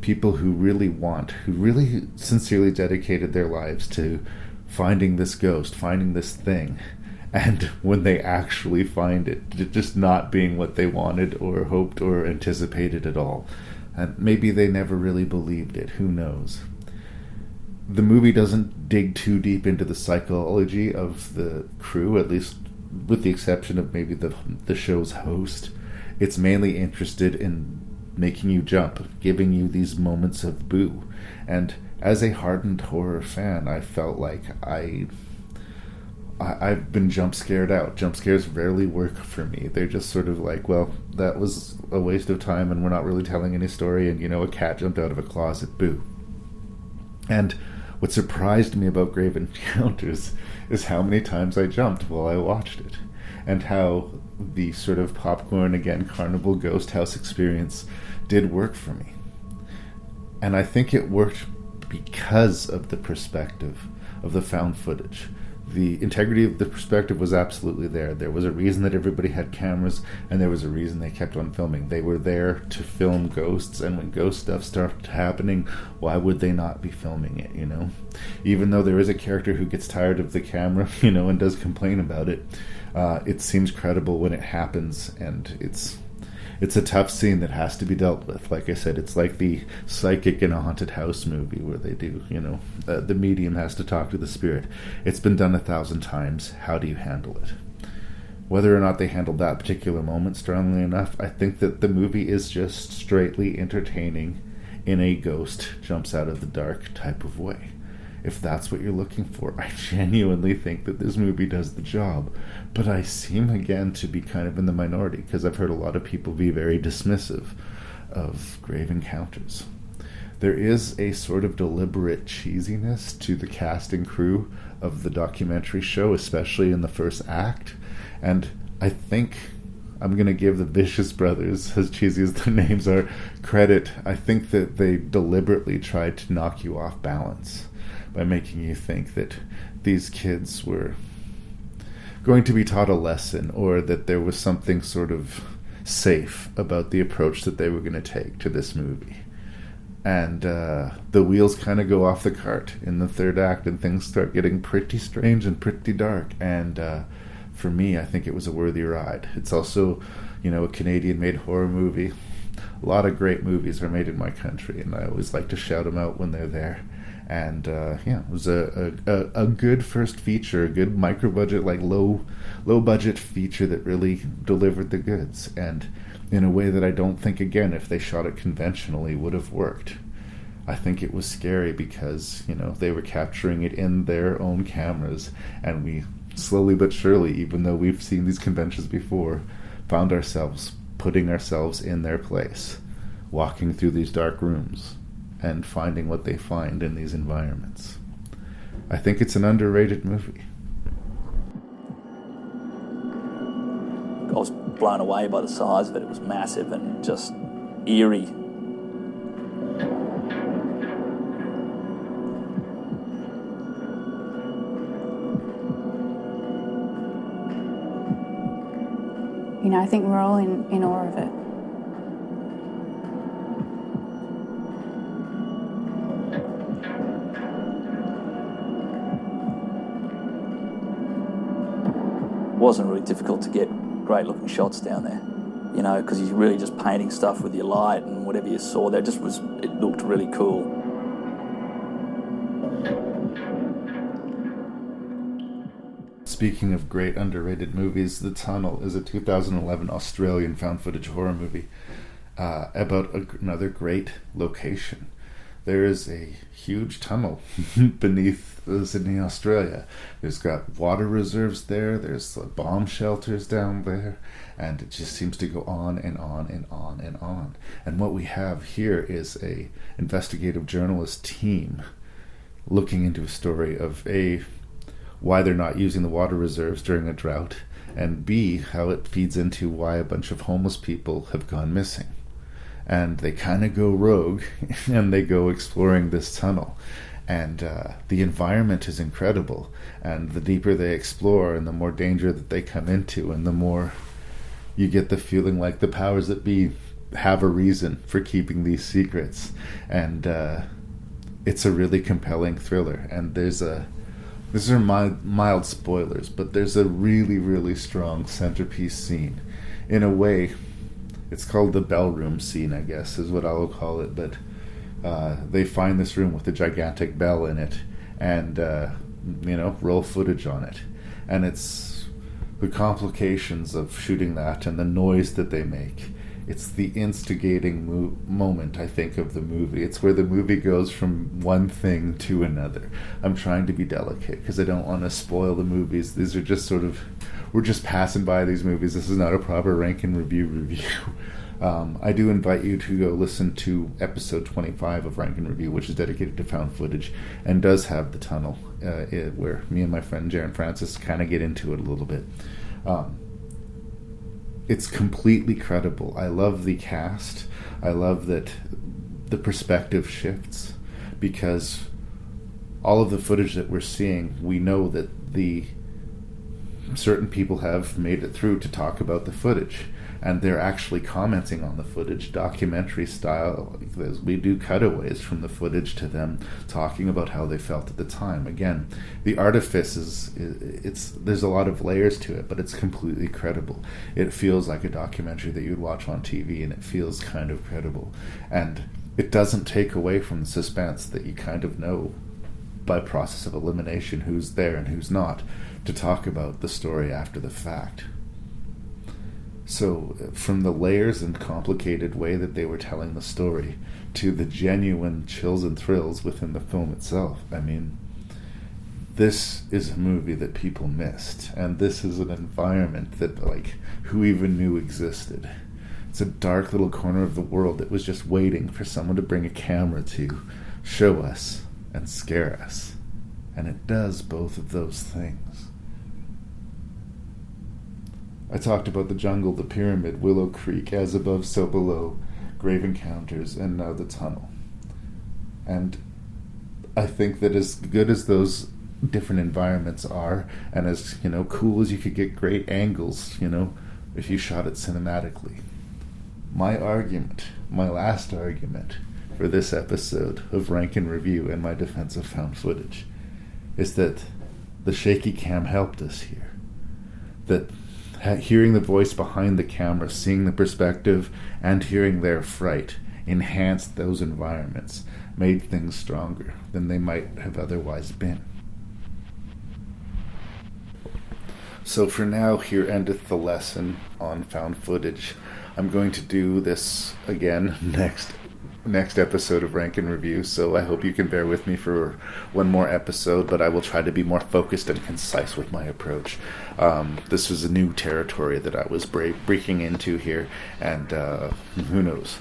people who really sincerely dedicated their lives to finding this ghost, finding this thing, and when they actually find it, just not being what they wanted or hoped or anticipated at all. And maybe they never really believed it, who knows. The movie doesn't dig too deep into the psychology of the crew, at least with the exception of maybe the show's host. It's mainly interested in making you jump, giving you these moments of boo. And as a hardened horror fan, I felt like I've been jump scared out. Jump scares rarely work for me. They're just sort of like, well, that was a waste of time and we're not really telling any story, and a cat jumped out of a closet, boo. And what surprised me about Grave Encounters is how many times I jumped while I watched it, and how the sort of popcorn, again, carnival ghost house experience did work for me. And I think it worked because of the perspective of the found footage. The integrity of the perspective was absolutely there. There was a reason that everybody had cameras, and there was a reason they kept on filming. They were there to film ghosts, and when ghost stuff started happening, why would they not be filming it, Even though there is a character who gets tired of the camera, and does complain about it, it seems credible when it happens, and it's a tough scene that has to be dealt with. Like I said, it's like the psychic in a haunted house movie where they do, the medium has to talk to the spirit. It's been done 1,000 times. How do you handle it? Whether or not they handled that particular moment strongly enough, I think that the movie is just straightly entertaining in a ghost jumps out of the dark type of way. If that's what you're looking for, I genuinely think that this movie does the job. But I seem, again, to be kind of in the minority, because I've heard a lot of people be very dismissive of Grave Encounters. There is a sort of deliberate cheesiness to the cast and crew of the documentary show, especially in the first act. And I think I'm going to give the Vicious Brothers, as cheesy as their names are, credit. I think that they deliberately tried to knock you off balance by making you think that these kids were going to be taught a lesson, or that there was something sort of safe about the approach that they were going to take to this movie. And the wheels kind of go off the cart in the third act, and things start getting pretty strange and pretty dark. And for me, I think it was a worthy ride. It's also, a Canadian-made horror movie. A lot of great movies are made in my country, and I always like to shout them out when they're there. And it was a good first feature, a good micro-budget, like low-budget feature that really delivered the goods, and in a way that I don't think, again, if they shot it conventionally, would have worked. I think it was scary because, they were capturing it in their own cameras, and we slowly but surely, even though we've seen these conventions before, found ourselves putting ourselves in their place, walking through these dark rooms and finding what they find in these environments. I think it's an underrated movie. I was blown away by the size of it. It was massive and just eerie. You know, I think we're all in awe of it. It wasn't really difficult to get great looking shots down there, you know, because you're really just painting stuff with your light and whatever you saw there, it looked really cool. Speaking of great underrated movies, The Tunnel is a 2011 Australian found footage horror movie about another great location. There is a huge tunnel beneath Sydney, Australia. There's got water reserves there, there's bomb shelters down there, and it just seems to go on and on and on and on. And what we have here is a investigative journalist team looking into a story of A, why they're not using the water reserves during a drought, and B, how it feeds into why a bunch of homeless people have gone missing. And they kind of go rogue, and they go exploring this tunnel. And the environment is incredible, and the deeper they explore and the more danger that they come into, and the more you get the feeling like the powers that be have a reason for keeping these secrets. And it's a really compelling thriller, and these are mild spoilers, but there's a really, really strong centerpiece scene. In a way, it's called the bell room scene, I guess, is what I'll call it, but they find this room with a gigantic bell in it, and, roll footage on it. And it's the complications of shooting that and the noise that they make. It's the instigating moment, I think, of the movie. It's where the movie goes from one thing to another. I'm trying to be delicate because I don't want to spoil the movies. These are just we're just passing by these movies. This is not a proper rank and review. I do invite you to go listen to episode 25 of Rank and Review, which is dedicated to found footage and does have the tunnel, where me and my friend Jaron Francis kind of get into it a little bit. It's completely credible. I love the cast. I love that the perspective shifts, because all of the footage that we're seeing, we know that certain people have made it through to talk about the footage, and they're actually commenting on the footage, documentary style. We do cutaways from the footage to them talking about how they felt at the time. Again, the artifice there's a lot of layers to it, but it's completely credible. It feels like a documentary that you'd watch on TV, and it feels kind of credible. And it doesn't take away from the suspense that you kind of know by process of elimination who's there and who's not, to talk about the story after the fact. So from the layers and complicated way that they were telling the story to the genuine chills and thrills within the film itself, I mean, this is a movie that people missed, and this is an environment that, who even knew existed? It's a dark little corner of the world that was just waiting for someone to bring a camera to show us and scare us, and it does both of those things. I talked about the jungle, the pyramid, Willow Creek, As Above, So Below, Grave Encounters, and now the tunnel. And I think that as good as those different environments are, and as, cool as you could get great angles, if you shot it cinematically, my last argument for this episode of Rank and Review and my defense of found footage is that the shaky cam helped us here. That hearing the voice behind the camera, seeing the perspective, and hearing their fright enhanced those environments, made things stronger than they might have otherwise been. So for now, here endeth the lesson on found footage. I'm going to do this again next next episode of Rank and Review, so I hope you can bear with me for one more episode, but I will try to be more focused and concise with my approach. This was a new territory that I was breaking into here, and who knows.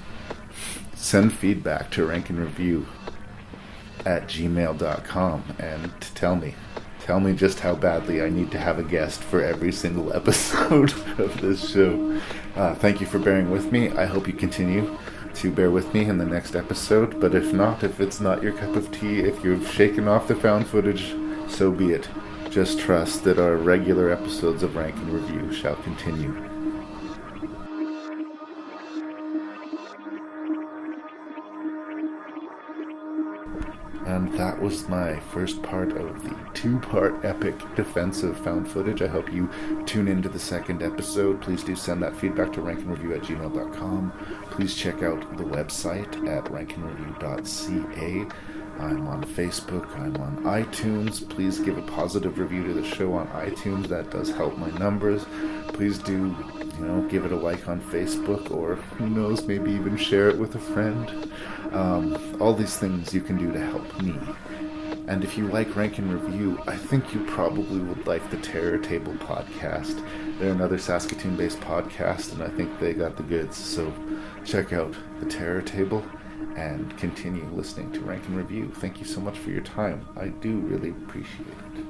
Send feedback to rankandreview@gmail.com and tell me just how badly I need to have a guest for every single episode of this show. Thank you for bearing with me. I hope you continue to bear with me in the next episode, but if not, if it's not your cup of tea, if you've shaken off the found footage, so be it. Just trust that our regular episodes of Rank and Review shall continue. And that was my first part of the two-part epic defense of found footage. I hope you tune into the second episode. Please do send that feedback to rankandreview@gmail.com. Please check out the website at rankandreview.ca. I'm on Facebook. I'm on iTunes. Please give a positive review to the show on iTunes. That does help my numbers. Please do, give it a like on Facebook, or who knows, maybe even share it with a friend. All these things you can do to help me. And if you like Rank and Review, I think you probably would like the Terror Table podcast. They're another Saskatoon-based podcast, and I think they got the goods. So check out the Terror Table and continue listening to Rank and Review. Thank you so much for your time. I do really appreciate it.